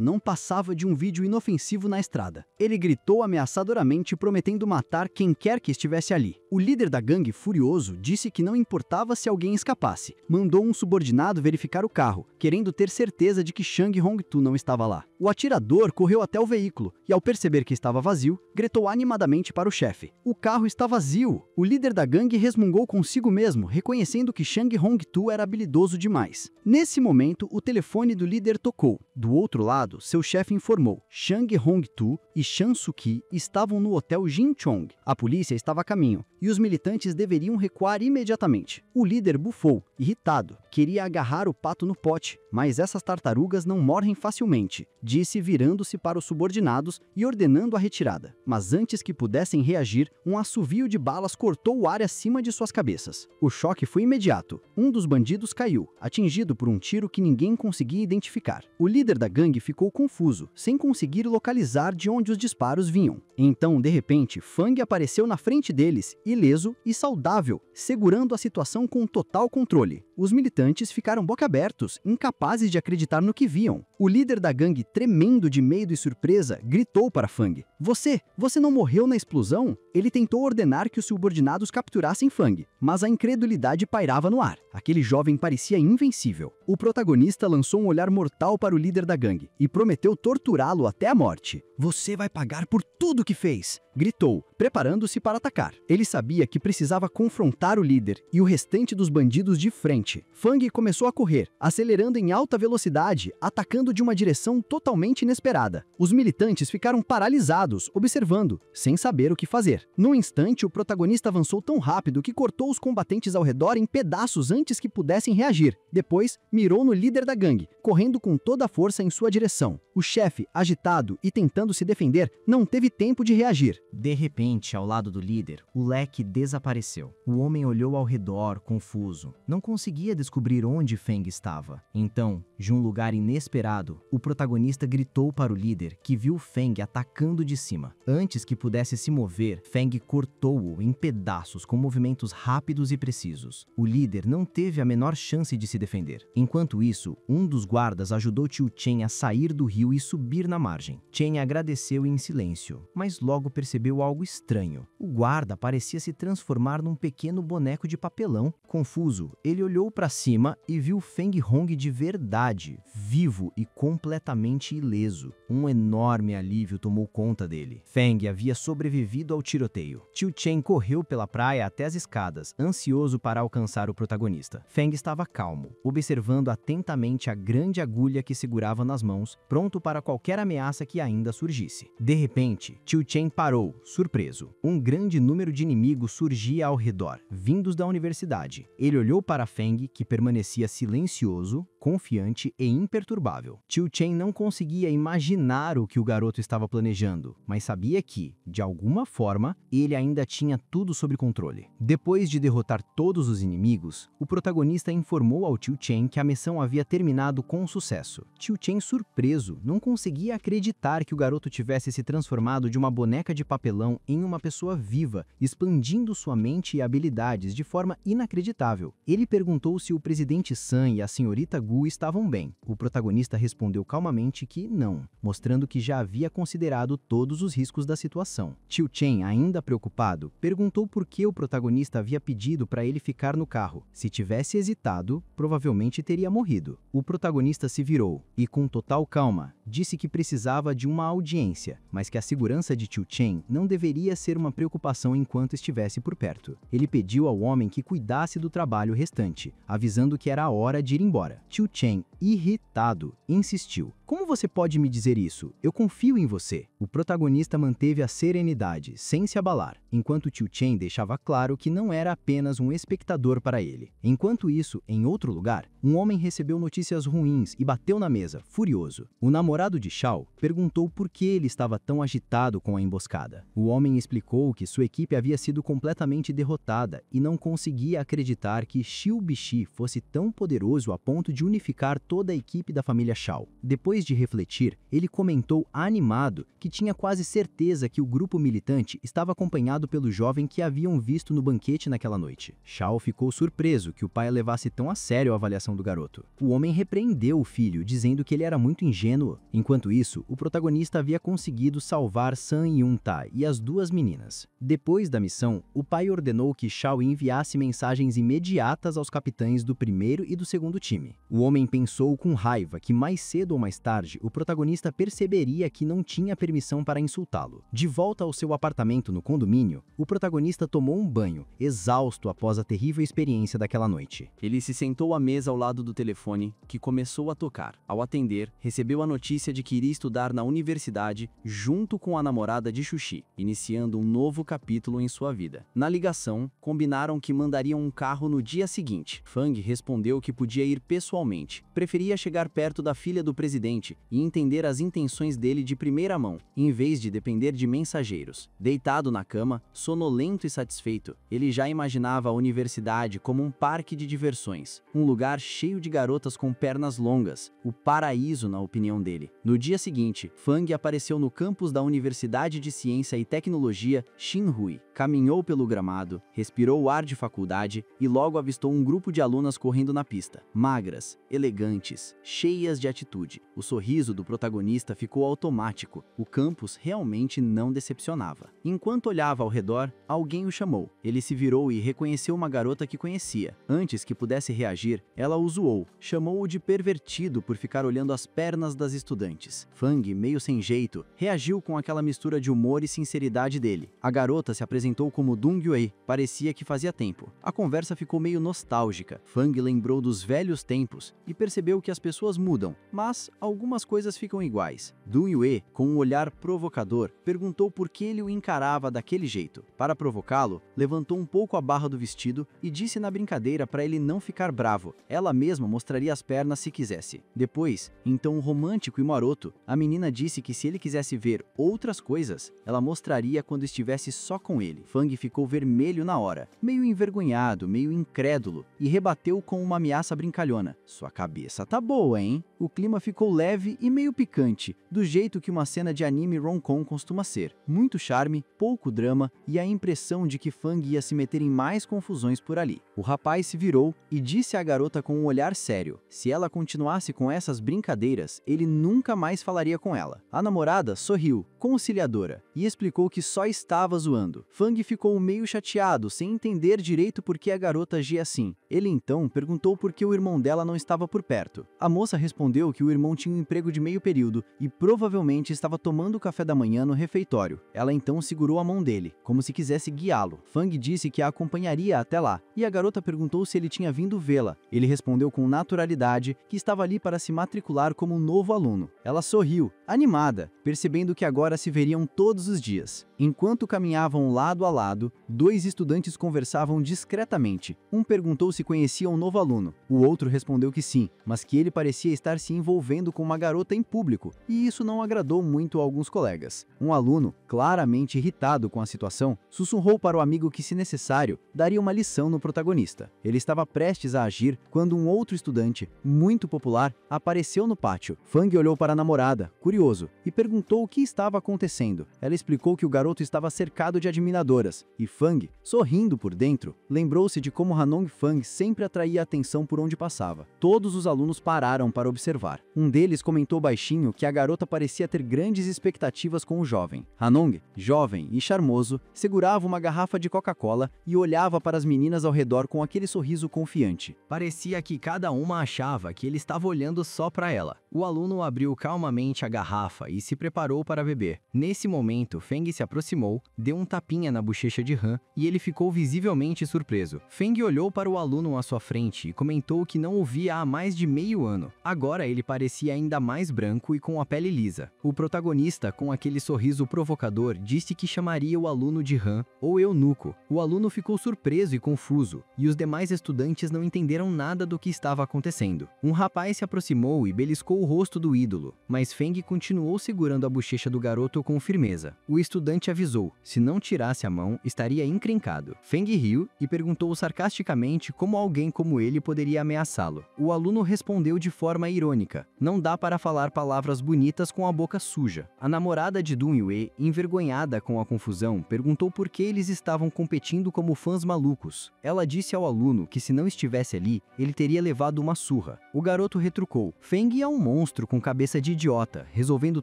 não passava de um vídeo inofensivo na estrada. Ele gritou ameaçadoramente, prometendo matar quem quer que estivesse ali. O líder da gangue, furioso, disse que não importava se alguém escapasse. Mandou um subordinado verificar o carro, querendo ter certeza de que Shang Hongtu não estava lá. O atirador correu até o veículo e, ao perceber que estava vazio, gritou animadamente para o chefe. O carro está vazio! O líder da gangue resmungou consigo mesmo, reconhecendo que Shang Hongtu era habilidoso demais. Nesse momento, o telefone do líder tocou. Do outro lado, seu chefe informou. Shang Hongtu e Shan Suki estavam no hotel Jinchong. A polícia estava a caminho e os militantes deveriam recuar imediatamente. O líder bufou, irritado. Queria agarrar o pato no pote, mas essas tartarugas não morrem facilmente, disse virando-se para os subordinados e ordenando a retirada. Mas antes que pudessem reagir, um assovio de balas cortou o ar acima de suas cabeças. O choque foi imediato. Um dos bandidos caiu, atingido por um tiro que ninguém conseguia identificar. O líder da gangue ficou confuso, sem conseguir localizar de onde os disparos vinham. Então, de repente, Fang apareceu na frente deles, ileso e saudável, segurando a situação com total controle. Os militantes ficaram boquiabertos, incapazes de acreditar no que viam. O líder da gangue, tremendo de medo e surpresa, gritou para Fang: Você não morreu na explosão? Ele tentou ordenar que os subordinados capturassem Fang, mas a incredulidade pairava no ar. Aquele jovem parecia invencível. O protagonista lançou um olhar mortal para o líder da gangue e prometeu torturá-lo até a morte. Você vai pagar por tudo que fez! Gritou, preparando-se para atacar. Ele sabia que precisava confrontar o líder e o restante dos bandidos de frente. Fang começou a correr, acelerando em alta velocidade, atacando de uma direção totalmente inesperada. Os militantes ficaram paralisados, observando, sem saber o que fazer. No instante, o protagonista avançou tão rápido que cortou os combatentes ao redor em pedaços antes que pudessem reagir. Depois, mirou no líder da gangue, correndo com toda a força em sua direção. O chefe, agitado e tentando se defender, não teve tempo de reagir. De repente, ao lado do líder, o leque desapareceu. O homem olhou ao redor, confuso. Não conseguia descobrir onde Feng estava. Então, de um lugar inesperado, o protagonista gritou para o líder, que viu Feng atacando de cima. Antes que pudesse se mover, Feng cortou-o em pedaços com movimentos rápidos e precisos. O líder não teve a menor chance de se defender. Enquanto isso, um dos guardas ajudou Tio Chen a sair do rio e subir na margem. Chen agradeceu em silêncio, mas logo percebeu algo estranho. O guarda parecia se transformar num pequeno boneco de papelão. Confuso, ele olhou para cima e viu Feng Hong de verdade, vivo e completamente ileso. Um enorme alívio tomou conta dele. Feng havia sobrevivido ao tiroteio. Tio Chen correu pela praia até as escadas, ansioso para alcançar o protagonista. Feng estava calmo, observando atentamente a grande agulha que segurava nas mãos, pronto para qualquer ameaça que ainda surgisse. De repente, Tio Chen parou, surpreso. Um grande número de inimigos surgia ao redor, vindos da universidade. Ele olhou para Feng, que permanecia silencioso, confiante e imperturbável. Tio Chen não conseguia imaginar o que o garoto estava planejando, mas sabia que, de alguma forma, ele ainda tinha tudo sob controle. Depois de derrotar todos os inimigos, o protagonista informou ao Tio Chen que a missão havia terminado com sucesso. Tio Chen, surpreso, não conseguia acreditar que o garoto tivesse se transformado de uma boneca de papelão em uma pessoa viva, expandindo sua mente e habilidades de forma inacreditável. Ele perguntou se o presidente Sun e a senhorita Gu Gu estavam bem. O protagonista respondeu calmamente que não, mostrando que já havia considerado todos os riscos da situação. Tio Chen, ainda preocupado, perguntou por que o protagonista havia pedido para ele ficar no carro. Se tivesse hesitado, provavelmente teria morrido. O protagonista se virou e, com total calma, disse que precisava de uma audiência, mas que a segurança de Tio Chen não deveria ser uma preocupação enquanto estivesse por perto. Ele pediu ao homem que cuidasse do trabalho restante, avisando que era a hora de ir embora. Tio Chen, irritado, insistiu. Como você pode me dizer isso? Eu confio em você. O protagonista manteve a serenidade, sem se abalar, enquanto Tio Chen deixava claro que não era apenas um espectador para ele. Enquanto isso, em outro lugar, um homem recebeu notícias ruins e bateu na mesa, furioso. O namorado de Shao perguntou por que ele estava tão agitado com a emboscada. O homem explicou que sua equipe havia sido completamente derrotada e não conseguia acreditar que Xiu Bixi fosse tão poderoso a ponto de unificar toda a equipe da família Shao. Depois de refletir, ele comentou animado que tinha quase certeza que o grupo militante estava acompanhado pelo jovem que haviam visto no banquete naquela noite. Shao ficou surpreso que o pai levasse tão a sério a avaliação do garoto. O homem repreendeu o filho, dizendo que ele era muito ingênuo. Enquanto isso, o protagonista havia conseguido salvar San Yun-ta e as duas meninas. Depois da missão, o pai ordenou que Shao enviasse mensagens imediatas aos capitães do primeiro e do segundo time. O homem pensou com raiva que mais cedo ou mais tarde o protagonista perceberia que não tinha permissão para insultá-lo. De volta ao seu apartamento no condomínio, o protagonista tomou um banho, exausto após a terrível experiência daquela noite. Ele se sentou à mesa ao lado do telefone, que começou a tocar. Ao atender, recebeu a notícia de que iria estudar na universidade junto com a namorada de Xuxi, iniciando um novo capítulo em sua vida. Na ligação, combinaram que mandariam um carro no dia seguinte. Fang respondeu que podia ir pessoalmente. Preferia chegar perto da filha do presidente e entender as intenções dele de primeira mão, em vez de depender de mensageiros. Deitado na cama, sonolento e satisfeito, ele já imaginava a universidade como um parque de diversões, um lugar cheio de garotas com pernas longas, o paraíso na opinião dele. No dia seguinte, Fang apareceu no campus da Universidade de Ciência e Tecnologia Xinhui, caminhou pelo gramado, respirou o ar de faculdade e logo avistou um grupo de alunas correndo na pista, magras, elegantes, cheias de atitude. O sorriso do protagonista ficou automático. O campus realmente não decepcionava. Enquanto olhava ao redor, alguém o chamou. Ele se virou e reconheceu uma garota que conhecia. Antes que pudesse reagir, ela o zoou. Chamou-o de pervertido por ficar olhando as pernas das estudantes. Fang, meio sem jeito, reagiu com aquela mistura de humor e sinceridade dele. A garota se apresentou como Dong Yue. Parecia que fazia tempo. A conversa ficou meio nostálgica. Fang lembrou dos velhos tempos e percebeu que as pessoas mudam, mas algumas coisas ficam iguais. Dong Yue, com um olhar provocador, perguntou por que ele o encarava daquele jeito. Para provocá-lo, levantou um pouco a barra do vestido e disse na brincadeira para ele não ficar bravo. Ela mesma mostraria as pernas se quisesse. Depois, em tom romântico e maroto, a menina disse que se ele quisesse ver outras coisas, ela mostraria quando estivesse só com ele. Fang ficou vermelho na hora, meio envergonhado, meio incrédulo, e rebateu com uma ameaça brincalhona. Sua cabeça tá boa, hein? O clima ficou leve e meio picante, do jeito que uma cena de anime rom-com costuma ser. Muito charme, pouco drama e a impressão de que Fang ia se meter em mais confusões por ali. O rapaz se virou e disse à garota com um olhar sério. Se ela continuasse com essas brincadeiras, ele nunca mais falaria com ela. A namorada sorriu, conciliadora, e explicou que só estava zoando. Fang ficou meio chateado, sem entender direito por que a garota agia assim. Ele então perguntou por que o irmão dela não estava por perto. A moça respondeu que o irmão tinha um emprego de meio período e provavelmente estava tomando café da manhã no refeitório. Ela então segurou a mão dele, como se quisesse guiá-lo. Fang disse que a acompanharia até lá, e a garota perguntou se ele tinha vindo vê-la. Ele respondeu com naturalidade que estava ali para se matricular como um novo aluno. Ela sorriu, animada, percebendo que agora se veriam todos os dias. Enquanto caminhavam lado a lado, dois estudantes conversavam discretamente. Um perguntou se conhecia um novo aluno. O outro respondeu que sim, mas que ele parecia estar se envolvendo com uma garota em público, e isso não agradou muito a alguns colegas. Um aluno, claramente irritado com a situação, sussurrou para o amigo que, se necessário, daria uma lição no protagonista. Ele estava prestes a agir quando um outro estudante, muito popular, apareceu no pátio. Fang olhou para a namorada, curioso, e perguntou o que estava acontecendo. Ela explicou que o garoto estava cercado de admiradoras, e Fang, sorrindo por dentro, lembrou-se de como Hanong Fang sempre atraía atenção por onde passava. Todos os alunos pararam para observar. Um deles comentou baixinho que a garota parecia ter grandes expectativas com o jovem. Hanong, jovem e charmoso, segurava uma garrafa de Coca-Cola e olhava para as meninas ao redor com aquele sorriso confiante. Parecia que cada uma achava que ele estava olhando só para ela. O aluno abriu calmamente a garrafa e se preparou para beber. Nesse momento, Feng se aproximou, deu um tapinha na bochecha de Han e ele ficou visivelmente surpreso. Feng olhou para o aluno à sua frente e comentou que não o via há mais de meio ano. Agora ele parecia ainda mais branco e com a pele lisa. O protagonista, com aquele sorriso provocador, disse que chamaria o aluno de Han ou eunuco. O aluno ficou surpreso e confuso, e os demais estudantes não entenderam nada do que estava acontecendo. Um rapaz se aproximou e beliscou o rosto do ídolo, mas Feng continuou segurando a bochecha do garoto com firmeza. O estudante avisou, se não tirasse a mão, estaria encrencado. Feng riu e perguntou sarcasticamente como alguém como ele poderia ameaçá-lo. O aluno respondeu de forma irônica, não dá para falar palavras bonitas com a boca suja. A namorada de Dun Yue, envergonhada com a confusão, perguntou por que eles estavam competindo como fãs malucos. Ela disse ao aluno que se não estivesse ali, ele teria levado uma surra. O garoto retrucou, Feng é um monstro com cabeça de idiota, resolvendo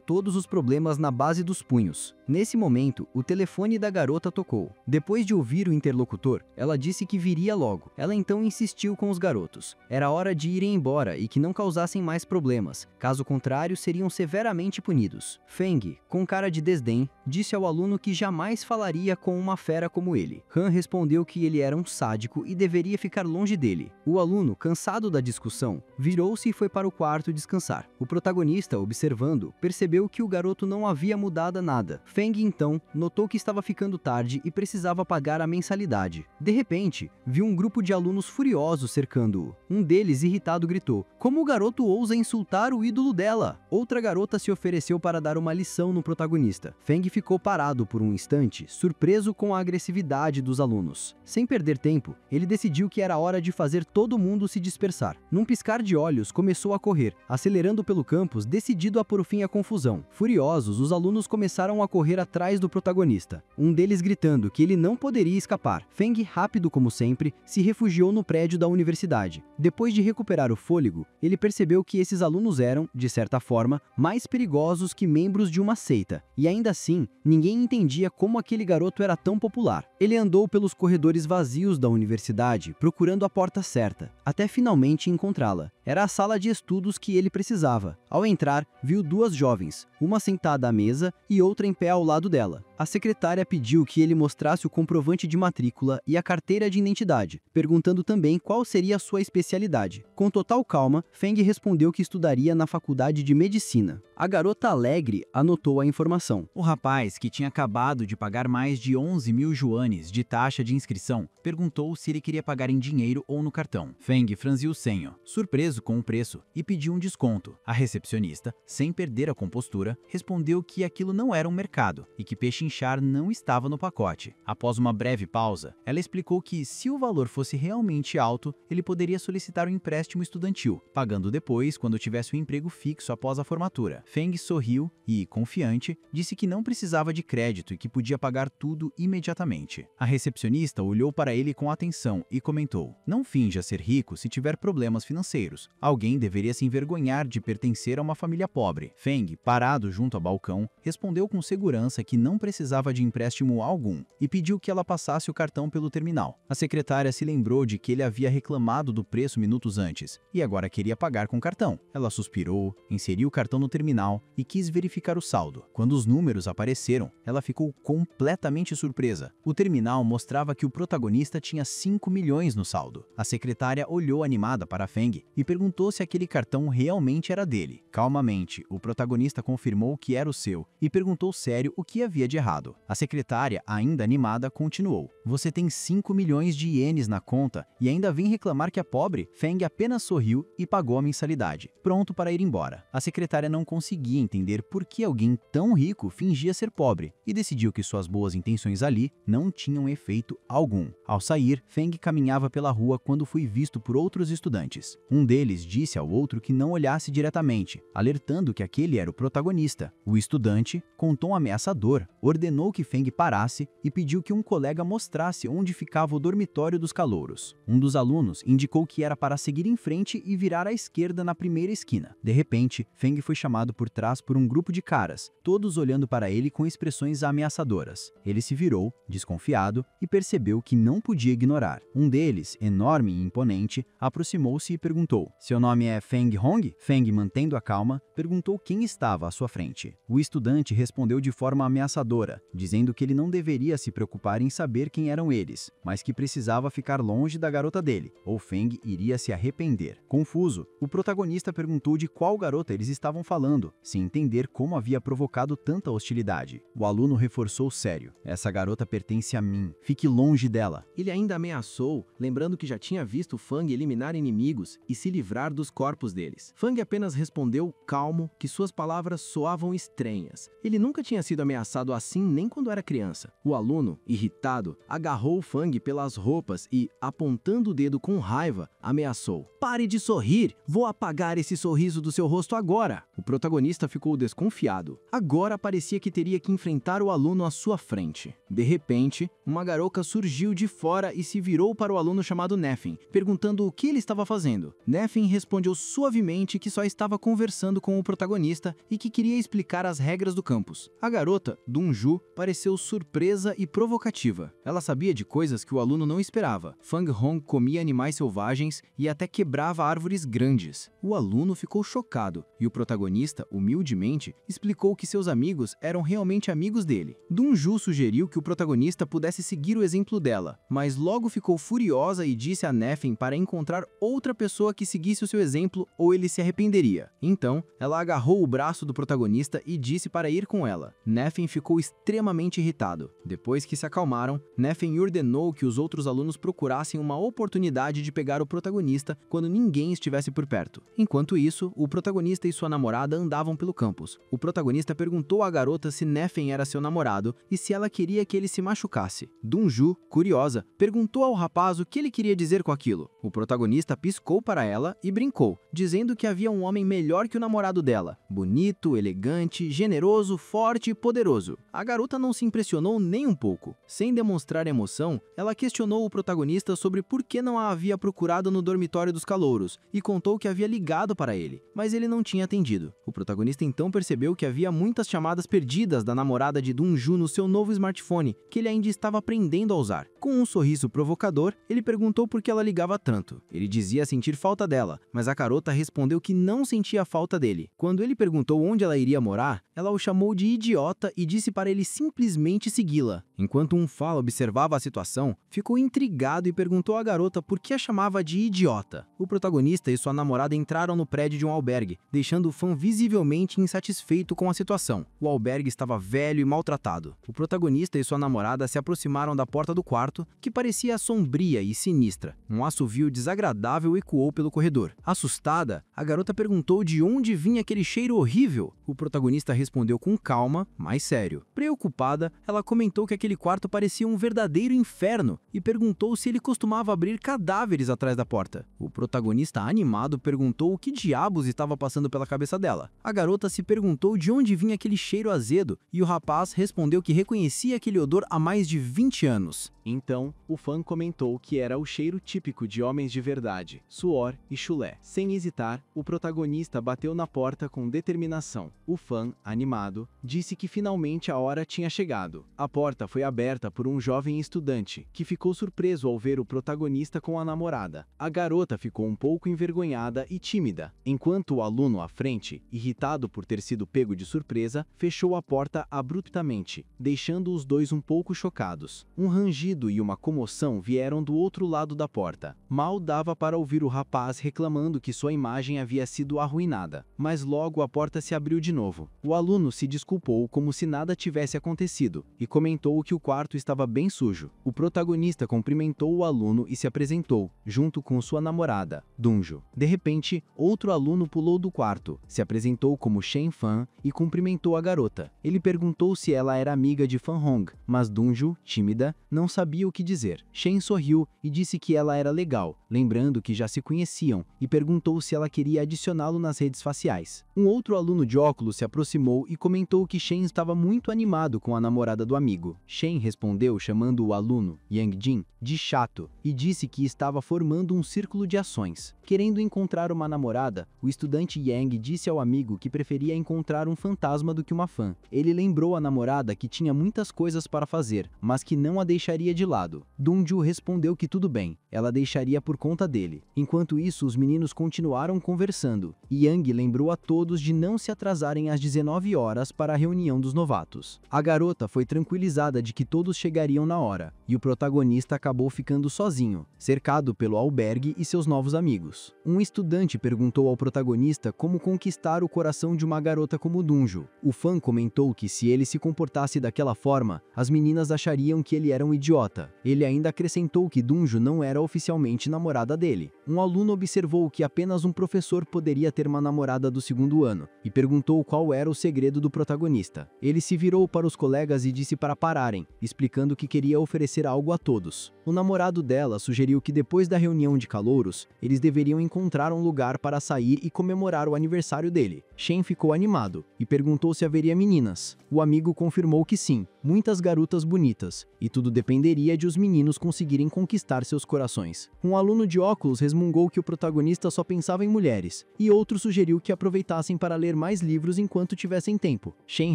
todos os problemas na base dos punhos. Nesse momento, o telefone da garota tocou. Depois de ouvir o interlocutor, ela disse que viria logo. Ela então insistiu com os garotos. Era hora de irem embora e que não causassem mais problemas. Caso contrário, seriam severamente punidos. Feng, com cara de desdém, disse ao aluno que jamais falaria com uma fera como ele. Han respondeu que ele era um sádico e deveria ficar longe dele. O aluno, cansado da discussão, virou-se e foi para o quarto descansar. O protagonista, observando, percebeu que o garoto não havia mudado nada. Feng, então, notou que estava ficando tarde e precisava pagar a mensalidade. De repente, viu um grupo de alunos furiosos cercando-o. Um deles, irritado, gritou, como o garoto ousa insultar o ídolo dela? Outra garota se ofereceu para dar uma lição no protagonista. Feng ficou parado por um instante, surpreso com a agressividade dos alunos. Sem perder tempo, ele decidiu que era hora de fazer todo mundo se dispersar. Num piscar de olhos, começou a correr, acelerando pelo campus, decidido a pôr fim à confusão. Furiosos, os alunos começaram a correr atrás do protagonista, um deles gritando que ele não poderia escapar. Feng, rápido como sempre, se refugiou no prédio da universidade. Depois de recuperar o fôlego, ele percebeu que esses alunos eram, de certa forma, mais perigosos que membros de uma seita, e ainda assim, ninguém entendia como aquele garoto era tão popular. Ele andou pelos corredores vazios da universidade, procurando a porta certa, até finalmente encontrá-la. Era a sala de estudos que ele precisava. Ao entrar, viu duas jovens, uma sentada à mesa e outra em pé ao lado dela. A secretária pediu que ele mostrasse o comprovante de matrícula e a carteira de identidade, perguntando também qual seria a sua especialidade. Com total calma, Feng respondeu que estudaria na faculdade de medicina. A garota alegre anotou a informação. O rapaz, que tinha acabado de pagar mais de 11.000 yuanes de taxa de inscrição, perguntou se ele queria pagar em dinheiro ou no cartão. Feng franziu o senho, surpreso com o preço, e pediu um desconto. A recepcionista, sem perder a compostura, respondeu que aquilo não era um mercado e que pechinchar não estava no pacote. Após uma breve pausa, ela explicou que, se o valor fosse realmente alto, ele poderia solicitar um empréstimo estudantil, pagando depois quando tivesse um emprego fixo após a formatura. Feng sorriu e, confiante, disse que não precisava de crédito e que podia pagar tudo imediatamente. A recepcionista olhou para ele com atenção e comentou: não finja ser rico se tiver problemas financeiros. Alguém deveria se envergonhar de pertencer a uma família pobre. Feng, parado junto ao balcão, respondeu com segurança que não precisava de empréstimo algum e pediu que ela passasse o cartão pelo terminal. A secretária se lembrou de que ele havia reclamado do preço minutos antes e agora queria pagar com cartão. Ela suspirou, inseriu o cartão no terminal e quis verificar o saldo. Quando os números apareceram, ela ficou completamente surpresa. O terminal mostrava que o protagonista tinha 5 milhões no saldo. A secretária olhou animada para Feng e perguntou se aquele cartão realmente era dele. Calmamente, o protagonista confirmou que era o seu e perguntou sério o que havia de errado. A secretária, ainda animada, continuou. Você tem 5 milhões de ienes na conta e ainda vem reclamar que é pobre? Feng apenas sorriu e pagou a mensalidade, pronto para ir embora. A secretária não conseguia entender por que alguém tão rico fingia ser pobre e decidiu que suas boas intenções ali não tinham efeito algum. Ao sair, Feng caminhava pela rua quando foi visto por outros estudantes. Um deles disse ao outro que não olhasse diretamente, alertando que aquele era o protagonista. O estudante, com tom ameaçador, ordenou que Feng parasse e pediu que um colega mostrasse onde ficava o dormitório dos calouros. Um dos alunos indicou que era para seguir em frente e virar à esquerda na primeira esquina. De repente, Feng foi chamado por trás por um grupo de caras, todos olhando para ele com expressões ameaçadoras. Ele se virou, desconfiado, e percebeu que não podia ignorar. Um deles, enorme e imponente, aproximou-se e perguntou: "Seu nome é Feng Hong?" Feng, mantendo a calma, perguntou quem estava à sua frente. O estudante respondeu de forma ameaçadora, dizendo que ele não deveria se preocupar em saber quem eram eles, mas que precisava ficar longe da garota dele, ou Feng iria se arrepender. Confuso, o protagonista perguntou de qual garota eles estavam falando, sem entender como havia provocado tanta hostilidade. O aluno reforçou sério: "Essa garota pertence a mim, fique longe dela." Ele ainda ameaçou, lembrando que já tinha visto Fang eliminar inimigos e se livrar dos corpos deles. Fang apenas respondeu calmo que suas palavras soavam estranhas. Ele nunca tinha sido ameaçado assim nem quando era criança. O aluno, irritado, agarrou Fang pelas roupas e, apontando o dedo com raiva, ameaçou: "Pare de sorrir! Vou apagar esse sorriso do seu rosto agora!" O protagonista ficou desconfiado. Agora parecia que teria que enfrentar o aluno à sua frente. De repente, uma garota surgiu de fora e se virou para o aluno chamado Neffen, perguntando o que ele estava fazendo. Neffen respondeu suavemente que só estava conversando com o protagonista e que queria explicar as regras do campus. A garota, Dunju, pareceu surpresa e provocativa. Ela sabia de coisas que o aluno não esperava. Fang Hong comia animais selvagens e até quebrava árvores grandes. O aluno ficou chocado e o protagonista, humildemente, explicou que seus amigos eram realmente amigos dele. Dunju sugeriu que o protagonista pudesse seguir o exemplo dela, mas logo ficou furiosa e disse a Neffen para encontrar outra pessoa que seguisse o seu exemplo ou ele se arrependeria. Então, ela agarrou o braço do protagonista e disse para ir com ela. Neffen ficou extremamente irritado. Depois que se acalmaram, Neffen ordenou que os outros alunos procurassem uma oportunidade de pegar o protagonista quando ninguém estivesse por perto. Enquanto isso, o protagonista e sua namorada andavam pelo campus. O protagonista perguntou à garota se Neffen era seu namorado e se ela queria que ele se machucasse. Dunju, curiosa, perguntou ao rapaz o que ele queria dizer com aquilo. O protagonista piscou para ela e brincou, dizendo que havia um homem melhor que o namorado dela. Bonito, elegante, generoso, forte e poderoso. A garota não se impressionou nem um pouco. Sem demonstrar emoção, ela questionou o protagonista sobre por que não a havia procurado no dormitório dos calouros e contou que havia ligado para ele, mas ele não tinha atendido. O protagonista então percebeu que havia muitas chamadas perdidas da namorada de Dunju no seu novo smartphone, que ele ainda estava aprendendo a usar. Com um sorriso provocador, ele perguntou por que ela ligava tanto. Ele dizia sentir falta dela, mas a garota respondeu que não sentia falta dele. Quando ele perguntou onde ela iria morar, ela o chamou de idiota e disse para ele simplesmente segui-la. Enquanto um fala observava a situação, ficou intrigado e perguntou à garota por que a chamava de idiota. O protagonista e sua namorada entraram no prédio de um albergue, deixando o fã visivelmente insatisfeito com a situação. O albergue estava velho e maltratado. O protagonista e sua namorada se aproximaram da porta do quarto, que parecia sombria e sinistra. Um assovio desagradável ecoou pelo corredor. Assustada, a garota perguntou de onde vinha aquele cheiro horrível. O protagonista respondeu com calma, mas sério. Preocupada, ela comentou que aquele quarto parecia um verdadeiro inferno e perguntou se ele costumava abrir cadáveres atrás da porta. O protagonista, animado, perguntou o que diabos estava passando pela cabeça dela. A garota se perguntou de onde vinha aquele cheiro azedo e o rapaz respondeu que reconhecia aquele odor há mais de 20 anos. Então, o fã comentou que era o cheiro típico de homens de verdade, suor e chulé. Sem hesitar, o protagonista bateu na porta com determinação. O fã, animado, disse que finalmente a hora tinha chegado. A porta foi aberta por um jovem estudante, que ficou surpreso ao ver o protagonista com a namorada. A garota ficou um pouco envergonhada e tímida, enquanto o aluno à frente, irritado por ter sido pego de surpresa, fechou a porta abruptamente, deixando os dois um pouco chocados. Um rangido rugido e uma comoção vieram do outro lado da porta. Mal dava para ouvir o rapaz reclamando que sua imagem havia sido arruinada, mas logo a porta se abriu de novo. O aluno se desculpou como se nada tivesse acontecido e comentou que o quarto estava bem sujo. O protagonista cumprimentou o aluno e se apresentou, junto com sua namorada, Dunjo. De repente, outro aluno pulou do quarto, se apresentou como Shen Fan e cumprimentou a garota. Ele perguntou se ela era amiga de Fan Hong, mas Dunjo, tímida, não sabia o que dizer. Shen sorriu e disse que ela era legal, lembrando que já se conheciam, e perguntou se ela queria adicioná-lo nas redes faciais. Um outro aluno de óculos se aproximou e comentou que Shen estava muito animado com a namorada do amigo. Shen respondeu chamando o aluno, Yang Jin, de chato, e disse que estava formando um círculo de ações. Querendo encontrar uma namorada, o estudante Yang disse ao amigo que preferia encontrar um fantasma do que uma fã. Ele lembrou à namorada que tinha muitas coisas para fazer, mas que não a deixaria de lado. Dunju respondeu que tudo bem, ela deixaria por conta dele. Enquanto isso, os meninos continuaram conversando, e Yang lembrou a todos de não se atrasarem às 19 horas para a reunião dos novatos. A garota foi tranquilizada de que todos chegariam na hora, e o protagonista acabou ficando sozinho, cercado pelo albergue e seus novos amigos. Um estudante perguntou ao protagonista como conquistar o coração de uma garota como Dunjo. O fã comentou que se ele se comportasse daquela forma, as meninas achariam que ele era um idiota. Ele ainda acrescentou que Dunjo não era oficialmente namorada dele. Um aluno observou que apenas um professor poderia ter uma namorada do segundo ano e perguntou qual era o segredo do protagonista. Ele se virou para os colegas e disse para pararem, explicando que queria oferecer algo a todos. O namorado dela sugeriu que depois da reunião de calouros, eles deveriam encontrar um lugar para sair e comemorar o aniversário dele. Shen ficou animado e perguntou se haveria meninas. O amigo confirmou que sim, muitas garotas bonitas, e tudo dependeria de os meninos conseguirem conquistar seus corações. Um aluno de óculos resmungou que o protagonista só pensava em mulheres, e outro sugeriu que aproveitassem para ler mais livros enquanto tivessem tempo. Shen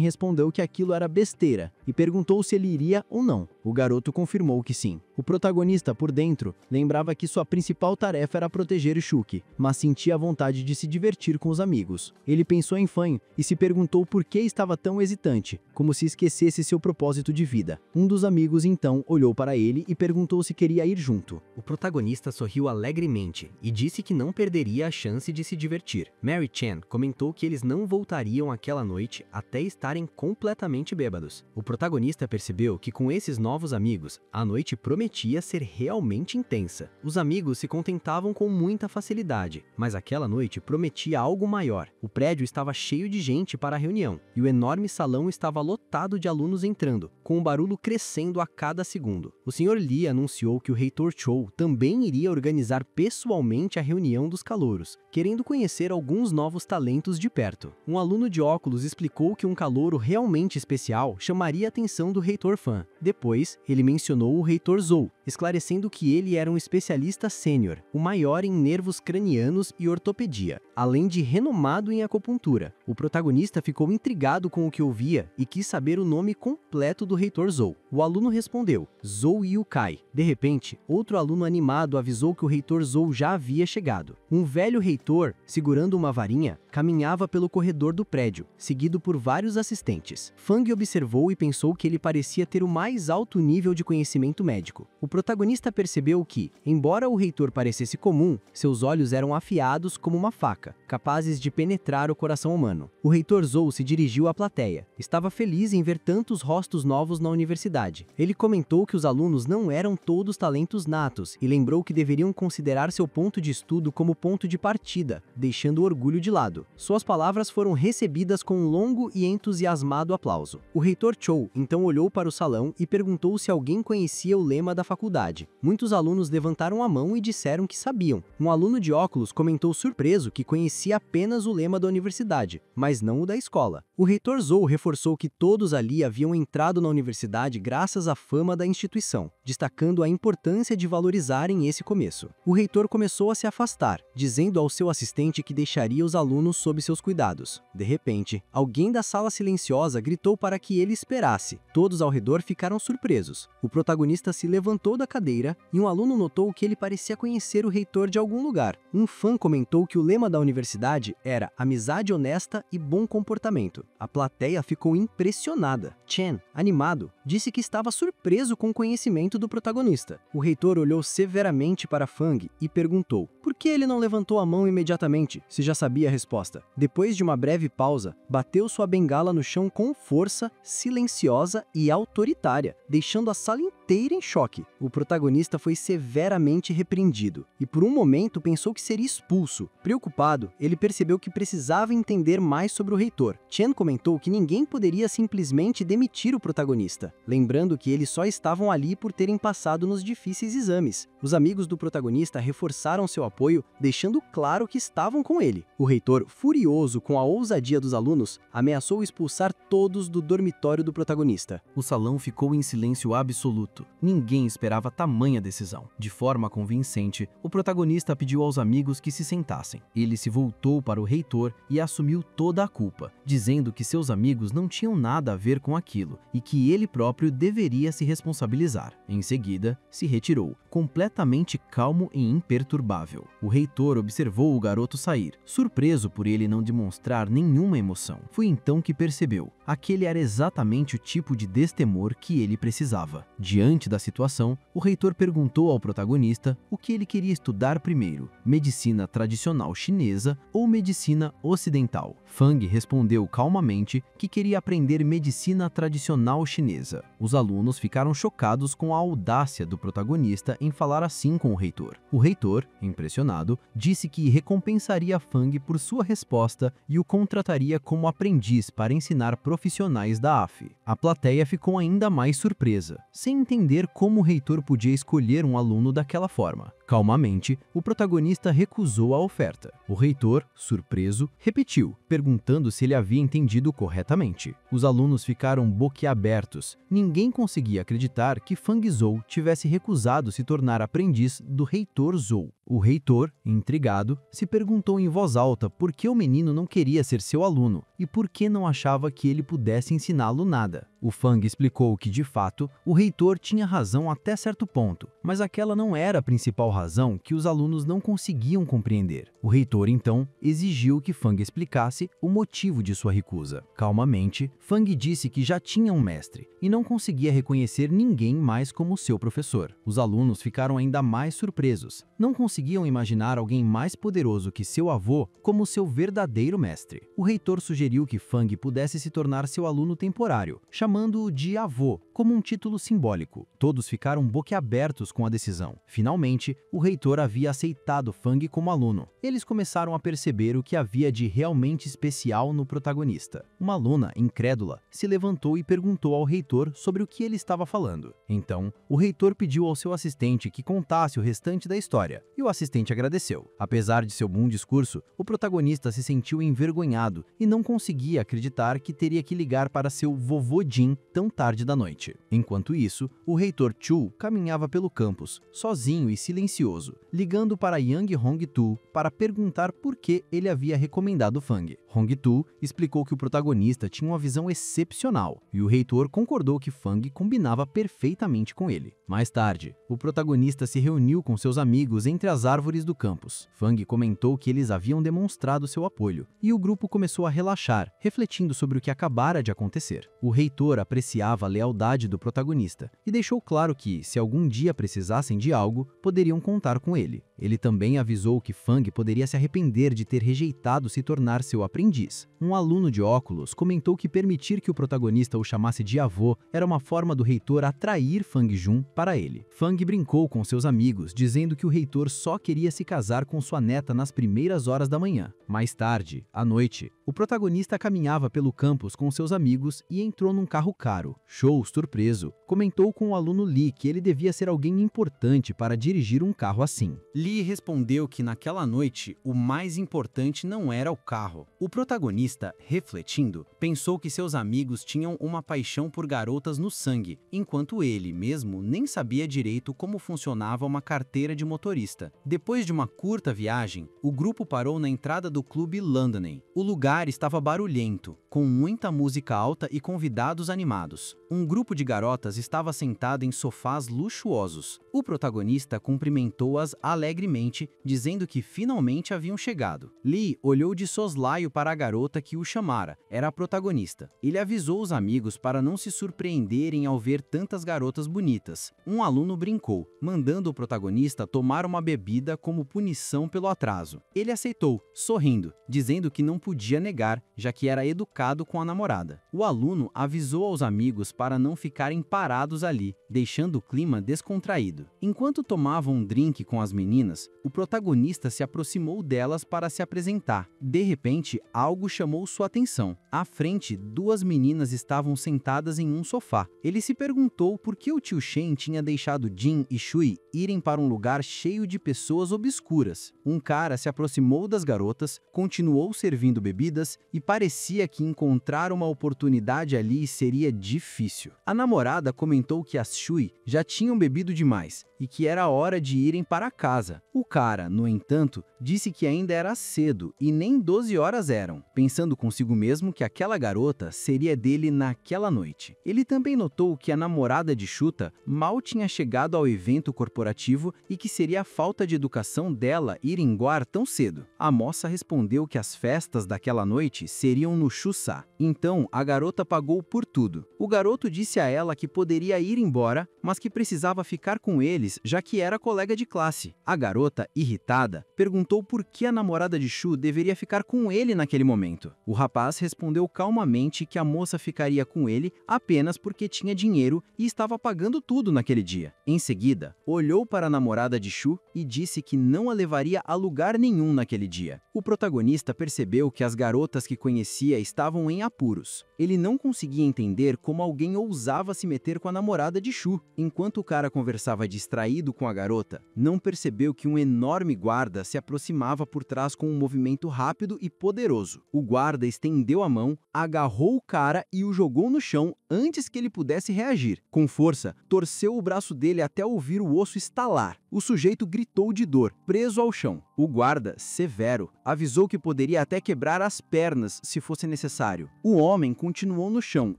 respondeu que aquilo era besteira e perguntou se ele iria ou não. O garoto confirmou que sim. O protagonista, por dentro, lembrava que sua principal tarefa era proteger Shuki, mas sentia a vontade de se divertir com os amigos. Ele pensou em Fan e se perguntou por que estava tão hesitante, como se esquecesse seu propósito de vida. Um dos amigos então olhou para ele e perguntou se queria ir junto. O protagonista sorriu alegremente e disse que não perderia a chance de se divertir. Mary Chan comentou que eles não voltariam aquela noite até estarem completamente bêbados. O protagonista percebeu que com esses novos amigos, a noite prometia ser realmente intensa. Os amigos se contentavam com muita facilidade, mas aquela noite prometia algo maior. O prédio estava cheio de gente para a reunião, e o enorme salão estava lotado de alunos entrando, com o barulho crescendo a cada segundo. O Sr. Lee anunciou que o reitor Chou também iria organizar pessoalmente a reunião dos calouros, querendo conhecer alguns novos talentos de perto. Um aluno de óculos explicou que um calouro realmente especial chamaria a atenção do reitor Fan. Depois, ele mencionou o reitor Zhou, esclarecendo que ele era um especialista sênior, o maior em nervos cranianos e ortopedia, além de renomado em acupuntura. O protagonista ficou intrigado com o que ouvia e quis saber o nome completo do reitor Zhou. O aluno respondeu, Zhou Yukai. De repente, outro aluno animado avisou que o reitor Zhou já havia chegado. Um velho reitor, segurando uma varinha, caminhava pelo corredor do prédio, seguido por vários assistentes. Fang observou e pensou que ele parecia ter o mais alto nível de conhecimento médico. O protagonista percebeu que, embora o reitor parecesse comum, seus olhos eram afiados como uma faca, capazes de penetrar o coração humano. O reitor Zhou se dirigiu à plateia. Estava feliz em ver tantos rostos novos na universidade. Ele comentou que os alunos não eram todos talentos natos e lembrou que deveriam considerar seu ponto de estudo como ponto de partida, deixando o orgulho de lado. Suas palavras foram recebidas com um longo e entusiasmado aplauso. O reitor Chou então olhou para o salão e perguntou se alguém conhecia o lema da faculdade. Muitos alunos levantaram a mão e disseram que sabiam. Um aluno de óculos comentou surpreso que conhecia apenas o lema da universidade, mas não o da escola. O reitor Zhou reforçou que todos ali haviam entrado na universidade graças à fama da instituição, destacando a importância de valorizarem esse começo. O reitor começou a se afastar, dizendo ao seu assistente que deixaria os alunos sob seus cuidados. De repente, alguém da sala silenciosa gritou para que ele esperasse. Todos ao redor ficaram surpresos. O protagonista se levantou da cadeira e um aluno notou que ele parecia conhecer o reitor de algum lugar. Um fã comentou que o lema da universidade era amizade honesta e bom comportamento. A plateia ficou impressionada. Chen, animado, disse que estava surpreso com o conhecimento do protagonista. O reitor olhou severamente para Fang e perguntou por que ele não levantou a mão imediatamente, se já sabia a resposta. Depois de uma breve pausa, bateu sua bengala no chão com força, silenciosa e autoritária, deixando a sala inteira em choque. O protagonista foi severamente repreendido e por um momento pensou que seria expulso. Preocupado, ele percebeu que precisava entender mais sobre o reitor. Chen comentou que ninguém poderia simplesmente demitir o protagonista, lembrando que eles só estavam ali por terem passado nos difíceis exames. Os amigos do protagonista reforçaram seu apoio, deixando claro que estavam com ele. O reitor, furioso com a ousadia dos alunos, ameaçou expulsar todos do dormitório do protagonista. O salão ficou em silêncio absoluto. Ninguém esperava tamanha decisão. De forma convincente, o protagonista pediu aos amigos que se sentassem. Ele se voltou para o reitor e assumiu toda a culpa, dizendo que seus amigos não tinham nada a ver com aquilo e que ele próprio deveria se responsabilizar. Em seguida, se retirou, completamente calmo e imperturbável. O reitor observou o garoto sair, surpreso por ele não demonstrar nenhuma emoção. Foi então que percebeu. Aquele era exatamente o tipo de destemor que ele precisava. Diante da situação, o reitor perguntou ao protagonista o que ele queria estudar primeiro, medicina tradicional chinesa ou medicina ocidental. Fang respondeu calmamente que queria aprender medicina tradicional chinesa. Os alunos ficaram chocados com a audácia do protagonista em falar assim com o reitor. O reitor, impressionado, disse que recompensaria Fang por sua resposta e o contrataria como aprendiz para ensinar profissionais da AF. A plateia ficou ainda mais surpresa, sem entender como o reitor podia escolher um aluno daquela forma. Calmamente, o protagonista recusou a oferta. O reitor, surpreso, repetiu, perguntando se ele havia entendido corretamente. Os alunos ficaram boquiabertos. Ninguém conseguia acreditar que Fang Zhou tivesse recusado se tornar aprendiz do reitor Zhou. O reitor, intrigado, se perguntou em voz alta por que o menino não queria ser seu aluno e por que não achava que ele pudesse ensiná-lo nada. O Fang explicou que, de fato, o reitor tinha razão até certo ponto, mas aquela não era a principal razão que os alunos não conseguiam compreender. O reitor, então, exigiu que Fang explicasse o motivo de sua recusa. Calmamente, Fang disse que já tinha um mestre e não conseguia reconhecer ninguém mais como seu professor. Os alunos ficaram ainda mais surpresos. Não conseguiam imaginar alguém mais poderoso que seu avô como seu verdadeiro mestre. O reitor sugeriu que Fang pudesse se tornar seu aluno temporário, chamando-o de avô, como um título simbólico. Todos ficaram boquiabertos com a decisão. Finalmente, o reitor havia aceitado Fang como aluno. Eles começaram a perceber o que havia de realmente especial no protagonista. Uma aluna, incrédula, se levantou e perguntou ao reitor sobre o que ele estava falando. Então, o reitor pediu ao seu assistente que contasse o restante da história, e o assistente agradeceu. Apesar de seu bom discurso, o protagonista se sentiu envergonhado e não conseguia acreditar que teria que ligar para seu vovô Jin tão tarde da noite. Enquanto isso, o reitor Chu caminhava pelo campus, sozinho e silencioso, ligando para Yang Hongtu para perguntar por que ele havia recomendado Fang. Hongtu explicou que o protagonista tinha uma visão excepcional e o reitor concordou que Fang combinava perfeitamente com ele. Mais tarde, o protagonista se reuniu com seus amigos entre as árvores do campus. Fang comentou que eles haviam demonstrado seu apoio e o grupo começou a relaxar, refletindo sobre o que acabara de acontecer. O reitor apreciava a lealdade do protagonista e deixou claro que, se algum dia precisassem de algo, poderiam contar com ele. Ele também avisou que Fang poderia se arrepender de ter rejeitado se tornar seu aprendiz. Um aluno de óculos comentou que permitir que o protagonista o chamasse de avô era uma forma do reitor atrair Fang Jun para ele. Fang brincou com seus amigos, dizendo que o reitor só queria se casar com sua neta nas primeiras horas da manhã. Mais tarde, à noite, o protagonista caminhava pelo campus com seus amigos e entrou num carro caro. Shou, surpreso, comentou com o aluno Li que ele devia ser alguém importante para dirigir um carro assim. Li respondeu que naquela noite o mais importante não era o carro. O protagonista, refletindo, pensou que seus amigos tinham uma paixão por garotas no sangue, enquanto ele mesmo nem sabia direito como funcionava uma carteira de motorista. Depois de uma curta viagem, o grupo parou na entrada do clube Londoney. O lugar lugar estava barulhento, com muita música alta e convidados animados. Um grupo de garotas estava sentado em sofás luxuosos. O protagonista cumprimentou-as alegremente, dizendo que finalmente haviam chegado. Lee olhou de soslaio para a garota que o chamara. Era a protagonista. Ele avisou os amigos para não se surpreenderem ao ver tantas garotas bonitas. Um aluno brincou, mandando o protagonista tomar uma bebida como punição pelo atraso. Ele aceitou, sorrindo, dizendo que não podia negar, já que era educado com a namorada. O aluno avisou aos amigos para não ficarem parados ali, deixando o clima descontraído. Enquanto tomavam um drink com as meninas, o protagonista se aproximou delas para se apresentar. De repente, algo chamou sua atenção. À frente, duas meninas estavam sentadas em um sofá. Ele se perguntou por que o tio Shen tinha deixado Jin e Shui irem para um lugar cheio de pessoas obscuras. Um cara se aproximou das garotas, continuou servindo bebidas e parecia que encontrar uma oportunidade ali seria difícil. A namorada comentou que as Shui já tinham bebido demais e que era hora de irem para casa. O cara, no entanto, disse que ainda era cedo e nem 12 horas eram, pensando consigo mesmo que aquela garota seria dele naquela noite. Ele também notou que a namorada de Shuta mal tinha chegado ao evento corporativo e que seria a falta de educação dela ir embora tão cedo. A moça respondeu que as festas daquela noite seriam no Chusa. Então, a garota pagou por tudo. O garoto disse a ela que poderia ir embora, mas que precisava ficar com eles, já que era colega de classe. A garota, irritada, perguntou por que a namorada de Shu deveria ficar com ele naquele momento. O rapaz respondeu calmamente que a moça ficaria com ele apenas porque tinha dinheiro e estava pagando tudo naquele dia. Em seguida, olhou para a namorada de Shu e disse que não a levaria a lugar nenhum naquele dia. O protagonista percebeu que as garotas que conhecia estavam em apuros. Ele não conseguia entender como alguém ousava se meter com a namorada de Shu. Enquanto o cara conversava distraído com a garota, não percebeu que um enorme guarda se aproximava por trás com um movimento rápido e poderoso. O guarda estendeu a mão, agarrou o cara e o jogou no chão antes que ele pudesse reagir. Com força, torceu o braço dele até ouvir o osso estalar. O sujeito gritou de dor, preso ao chão. O guarda, severo, avisou que poderia até quebrar as pernas se fosse necessário. O homem continuou no chão,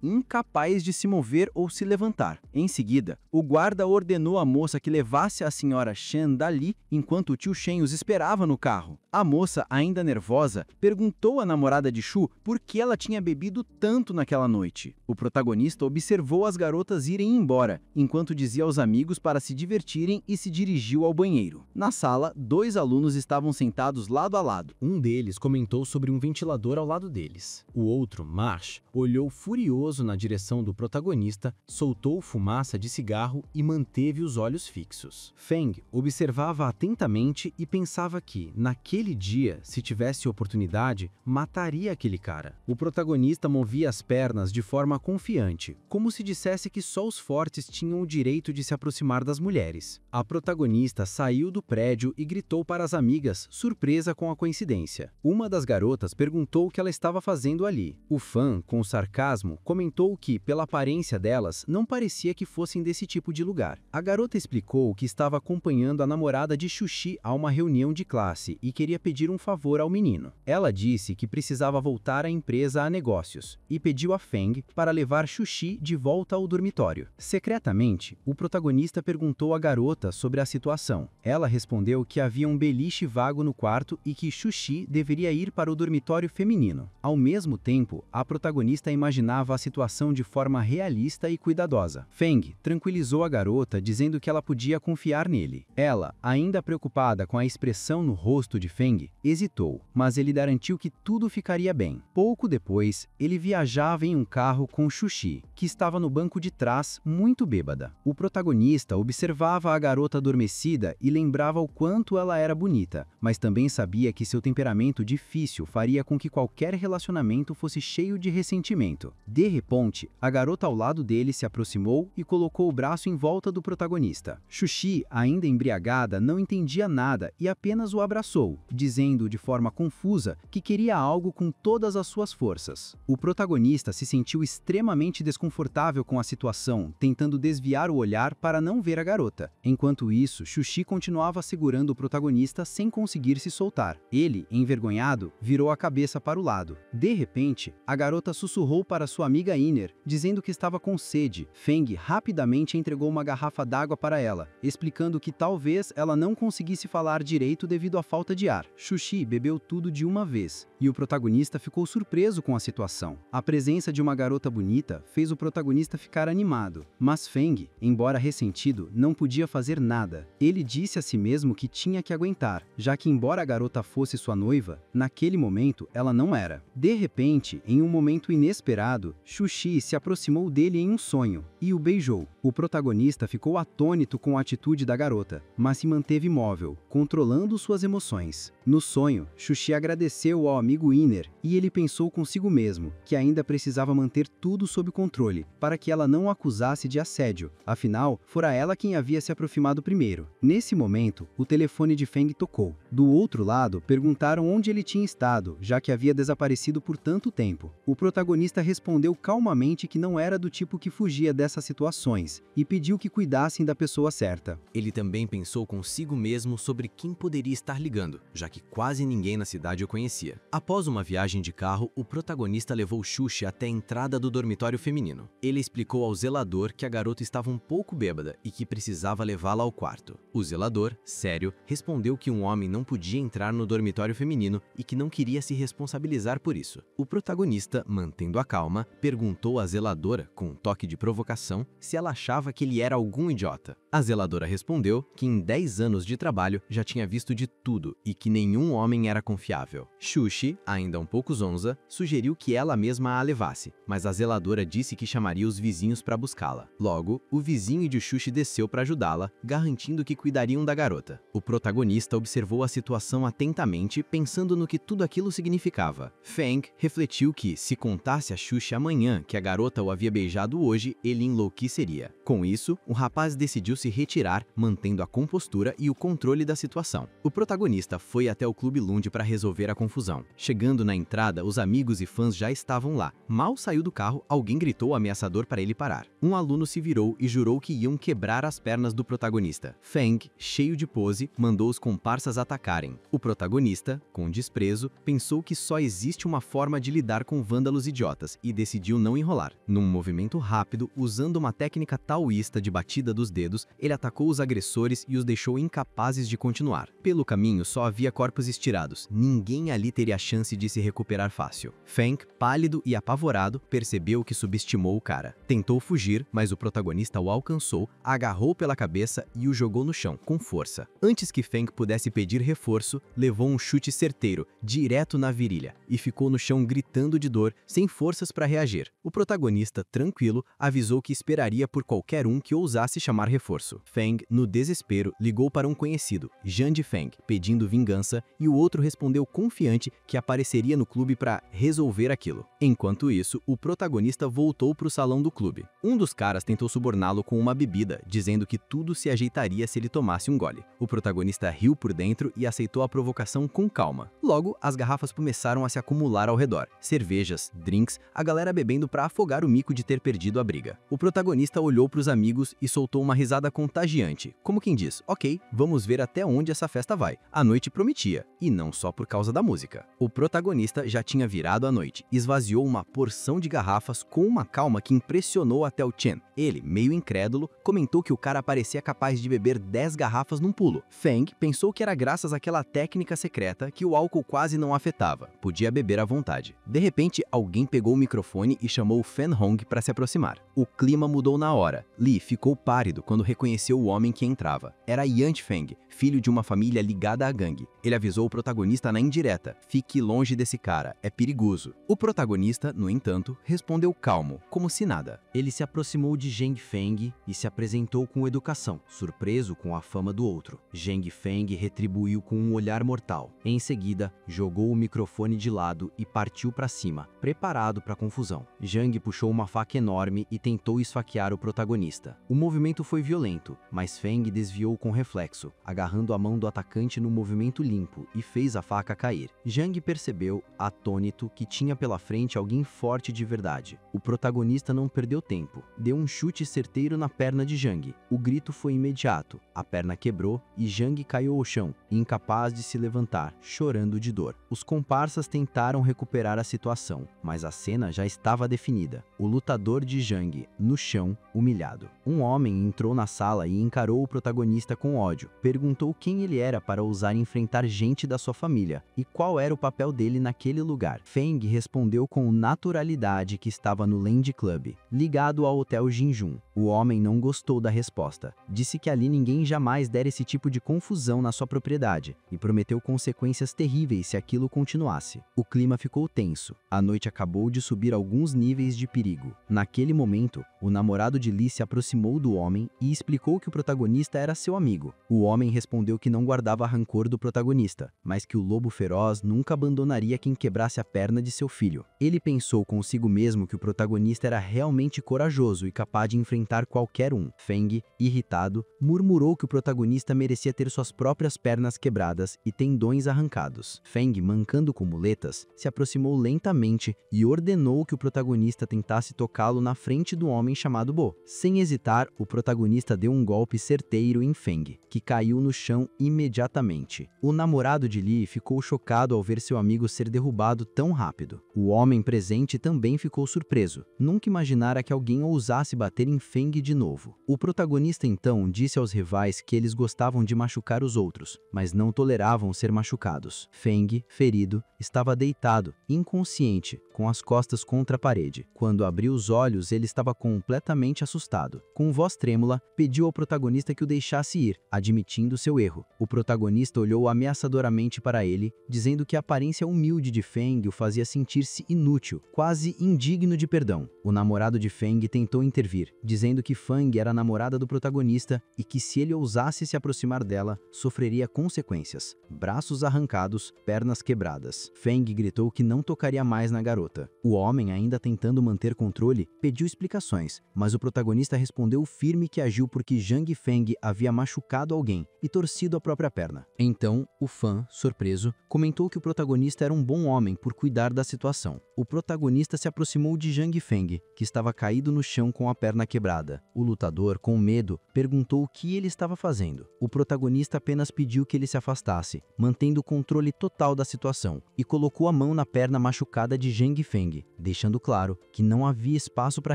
incapaz de se mover ou se levantar. Em seguida, o guarda ordenou à moça que levasse a senhora Shen dali enquanto o tio Shen os esperava no carro. A moça, ainda nervosa, perguntou à namorada de Shu por que ela tinha bebido tanto naquela noite. O protagonista observou as garotas irem embora, enquanto dizia aos amigos para se divertirem e se dirigiu ao banheiro. Na sala, dois alunos estavam sentados lado a lado. Um deles comentou sobre um ventilador ao lado deles. O outro, Marsh, olhou furioso na direção do protagonista, soltou fumaça de cigarro e manteve os olhos fixos. Feng observava atentamente e pensava que, naquele dia, se tivesse oportunidade, mataria aquele cara. O protagonista movia as pernas de forma confiante, como se dissesse que só os fortes tinham o direito de se aproximar das mulheres. A protagonista saiu do prédio e gritou para as amigas, surpresa com a coincidência. Uma das garotas perguntou o que ela estava fazendo ali. O fã, com sarcasmo, comentou que, pela aparência delas, não parecia que fossem desse tipo de lugar. A garota explicou que estava acompanhando a namorada de Xuxi a uma reunião de classe e queria pedir um favor ao menino. Ela disse que precisava voltar à empresa a negócios e pediu a Feng para levar Xuxi de volta ao dormitório. Secretamente, o protagonista perguntou à garota sobre a situação. Ela respondeu que havia um beliche vago no quarto e que Xuxi deveria ir para o dormitório feminino. Ao mesmo tempo, a protagonista imaginava a situação de forma realista e cuidadosa. Feng tranquilizou a garota, dizendo que ela podia confiar nele. Ela, ainda preocupada com a expressão no rosto de Feng, hesitou, mas ele garantiu que tudo ficaria bem. Pouco depois, ele viajava em um carro com Xuxi, que estava no banco de trás, muito bêbada. O protagonista observava a garota adormecida e lembrava o quanto ela era bonita, mas também sabia que seu temperamento difícil faria com que qualquer relacionamento fosse cheio de ressentimento. De repente, a garota ao lado dele se aproximou e colocou o braço em volta do protagonista. Xuxi, ainda embriagada, não entendia nada e apenas o abraçou, dizendo de forma confusa que queria algo com todas as suas forças. O protagonista se sentiu extremamente desconfortável com a situação, tentando desviar o olhar para não ver a garota. Enquanto isso, Xuxi continuava segurando o protagonista sem conseguir se soltar. Ele, envergonhado, virou a cabeça para o lado. De repente, a garota sussurrou para sua amiga Iner, dizendo que estava com sede. Feng rapidamente entregou uma garrafa d'água para ela, explicando que talvez ela não conseguisse falar direito devido à falta de ar. Xuxi bebeu tudo de uma vez, e o protagonista ficou surpreso com a situação. A presença de uma garota bonita fez o protagonista ficar animado, mas Feng, embora ressentido, não podia fazer nada. Ele disse a si mesmo que tinha que aguentar, já que embora a garota fosse sua noiva, naquele momento ela não era. De repente, em um momento inesperado, Xuxi se aproximou dele em um sonho e o beijou. O protagonista ficou atônito com a atitude da garota, mas se manteve imóvel, controlando suas emoções. No sonho, Xuxi agradeceu ao amigo Iner e ele pensou consigo mesmo que ainda precisava manter tudo sob controle para que ela não o acusasse de assédio, afinal, fora ela quem havia se aproximado primeiro. Nesse momento, o telefone de Feng tocou. Do outro lado, perguntaram onde ele tinha estado, já que havia desaparecido por tanto tempo. O protagonista respondeu calmamente que não era do tipo que fugia dessas situações e pediu que cuidassem da pessoa certa. Ele também pensou consigo mesmo sobre quem poderia estar ligando, já que quase ninguém na cidade o conhecia. Após uma viagem de carro, o protagonista levou Xuxi até a entrada do dormitório feminino. Ele explicou ao zelador que a garota estava um pouco bêbada e que precisava levá-la ao quarto. O zelador, sério, respondeu que um homem não podia entrar no dormitório feminino e que não queria se responsabilizar por isso. O protagonista, mantendo a calma, perguntou à zeladora, com um toque de provocação, se ela achava que ele era algum idiota. A zeladora respondeu que em 10 anos de trabalho já tinha visto de tudo e que nenhum homem era confiável. Xuxi, ainda um pouco zonza, sugeriu que ela mesma a levasse, mas a zeladora disse que chamaria os vizinhos para buscá-la. Logo, o vizinho de Xuxi desceu para ajudá-la, garantindo que cuidariam da garota. O protagonista observou a situação atentamente, pensando no que tudo aquilo significava. Feng refletiu que, se contasse a Xuxi amanhã que a garota o havia beijado hoje, ele enlouqueceria. Com isso, o rapaz decidiu se retirar, mantendo a compostura e o controle da situação. O protagonista foi até o Clube Lund para resolver a confusão. Chegando na entrada, os amigos e fãs já estavam lá. Mal saiu do carro, alguém gritou ameaçador para ele parar. Um aluno se virou e jurou que iam quebrar as pernas do protagonista. Feng, cheio de pose, mandou os comparsas atacarem. O protagonista, com desprezo, pensou que só existe uma forma de lidar com vândalos idiotas e decidiu não enrolar. Num movimento rápido, usando uma técnica taoísta de batida dos dedos, ele atacou os agressores e os deixou incapazes de continuar. Pelo caminho só havia corpos estirados, ninguém ali teria chance de se recuperar fácil. Feng, pálido e apavorado, percebeu que subestimou o cara. Tentou fugir, mas o protagonista o alcançou, agarrou pela cabeça e o jogou no chão, com força. Antes que Feng pudesse pedir reforço, levou um chute certeiro, direto na virilha, e ficou no chão gritando de dor, sem forças para reagir. O protagonista, tranquilo, avisou que esperaria por qualquer um que ousasse chamar reforço. Feng, no desespero, ligou para um conhecido, Jian de Feng, pedindo vingança, e o outro respondeu confiante que apareceria no clube para resolver aquilo. Enquanto isso, o protagonista voltou para o salão do clube. Um dos caras tentou suborná-lo com uma bebida, dizendo que tudo se ajeitaria se ele tomasse um gole. O protagonista riu por dentro e aceitou a provocação com calma. Logo, as garrafas começaram a se acumular ao redor. Cervejas, drinks, a galera bebendo para afogar o mico de ter perdido a briga. O protagonista olhou para os amigos e soltou uma risada contagiante, como quem diz, ok, vamos ver até onde essa festa vai. A noite prometia, e não só por causa da música. O protagonista já tinha virado a noite, esvaziou uma porção de garrafas com uma calma que impressionou até o Chen. Ele, meio incrédulo, comentou que o cara parecia capaz de beber 10 garrafas num pulo. Feng pensou que era graças àquela técnica secreta que o álcool quase não afetava, podia beber à vontade. De repente, alguém pegou o microfone e chamou Fan Hong para se aproximar. O clima mudou na hora. Li ficou pálido quando reconheceu o homem que entrava. Era Yan Feng, filho de uma família ligada à gangue. Ele avisou o protagonista na indireta, fique longe desse cara, é perigoso. O protagonista, no entanto, respondeu calmo, como se nada. Ele se aproximou de Zheng Feng e se apresentou com educação, surpreso com a fama do outro. Zheng Feng retribuiu com um olhar mortal. Em seguida, jogou o microfone de lado e partiu para cima, preparado para a confusão. Zheng puxou uma faca enorme e tentou esfaquear o protagonista. O movimento foi violento, mas Feng desviou com reflexo, agarrando a mão do atacante no movimento limpo e e fez a faca cair. Zhang percebeu, atônito, que tinha pela frente alguém forte de verdade. O protagonista não perdeu tempo. Deu um chute certeiro na perna de Zhang. O grito foi imediato. A perna quebrou e Zhang caiu ao chão, incapaz de se levantar, chorando de dor. Os comparsas tentaram recuperar a situação, mas a cena já estava definida. O lutador de Zhang, no chão, humilhado. Um homem entrou na sala e encarou o protagonista com ódio. Perguntou quem ele era para ousar enfrentar gente da sua família e qual era o papel dele naquele lugar. Feng respondeu com naturalidade que estava no Land Club, ligado ao Hotel Jinjun. O homem não gostou da resposta. Disse que ali ninguém jamais dera esse tipo de confusão na sua propriedade e prometeu consequências terríveis se aquilo continuasse. O clima ficou tenso. A noite acabou de subir alguns níveis de perigo. Naquele momento, o namorado de Lee se aproximou do homem e explicou que o protagonista era seu amigo. O homem respondeu que não guardava rancor do protagonista, mas que o lobo feroz nunca abandonaria quem quebrasse a perna de seu filho. Ele pensou consigo mesmo que o protagonista era realmente corajoso e capaz de enfrentar qualquer um. Feng, irritado, murmurou que o protagonista merecia ter suas próprias pernas quebradas e tendões arrancados. Feng, mancando com muletas, se aproximou lentamente e ordenou que o protagonista tentasse tocá-lo na frente do homem chamado Bo. Sem hesitar, o protagonista deu um golpe certeiro em Feng, que caiu no chão imediatamente. O namorado de Lee ficou chocado ao ver seu amigo ser derrubado tão rápido. O homem presente também ficou surpreso. Nunca imaginara que alguém ousasse bater em Feng de novo. O protagonista então disse aos rivais que eles gostavam de machucar os outros, mas não toleravam ser machucados. Feng, ferido, estava deitado, inconsciente, com as costas contra a parede. Quando abriu os olhos, ele estava completamente assustado. Com voz trêmula, pediu ao protagonista que o deixasse ir, admitindo seu erro. O protagonista olhou ameaçadoramente para ele, dizendo que a aparência humilde de Feng o fazia sentir-se inútil, quase indigno de perdão. O namorado de Feng tentou intervir, dizendo que Feng era a namorada do protagonista e que se ele ousasse se aproximar dela, sofreria consequências. Braços arrancados, pernas quebradas. Feng gritou que não tocaria mais na garota. O homem, ainda tentando manter controle, pediu explicações, mas o protagonista respondeu firme que agiu porque Zhang Feng havia machucado alguém e torcido a própria perna. Então, o fã, surpreso, comentou que o protagonista era um bom homem por cuidar da situação. O protagonista se aproximou de Zhang Feng, que estava caído no chão com a perna quebrada. O lutador, com medo, perguntou o que ele estava fazendo. O protagonista apenas pediu que ele se afastasse, mantendo o controle total da situação, e colocou a mão na perna machucada de Zhang Feng, deixando claro que não havia espaço para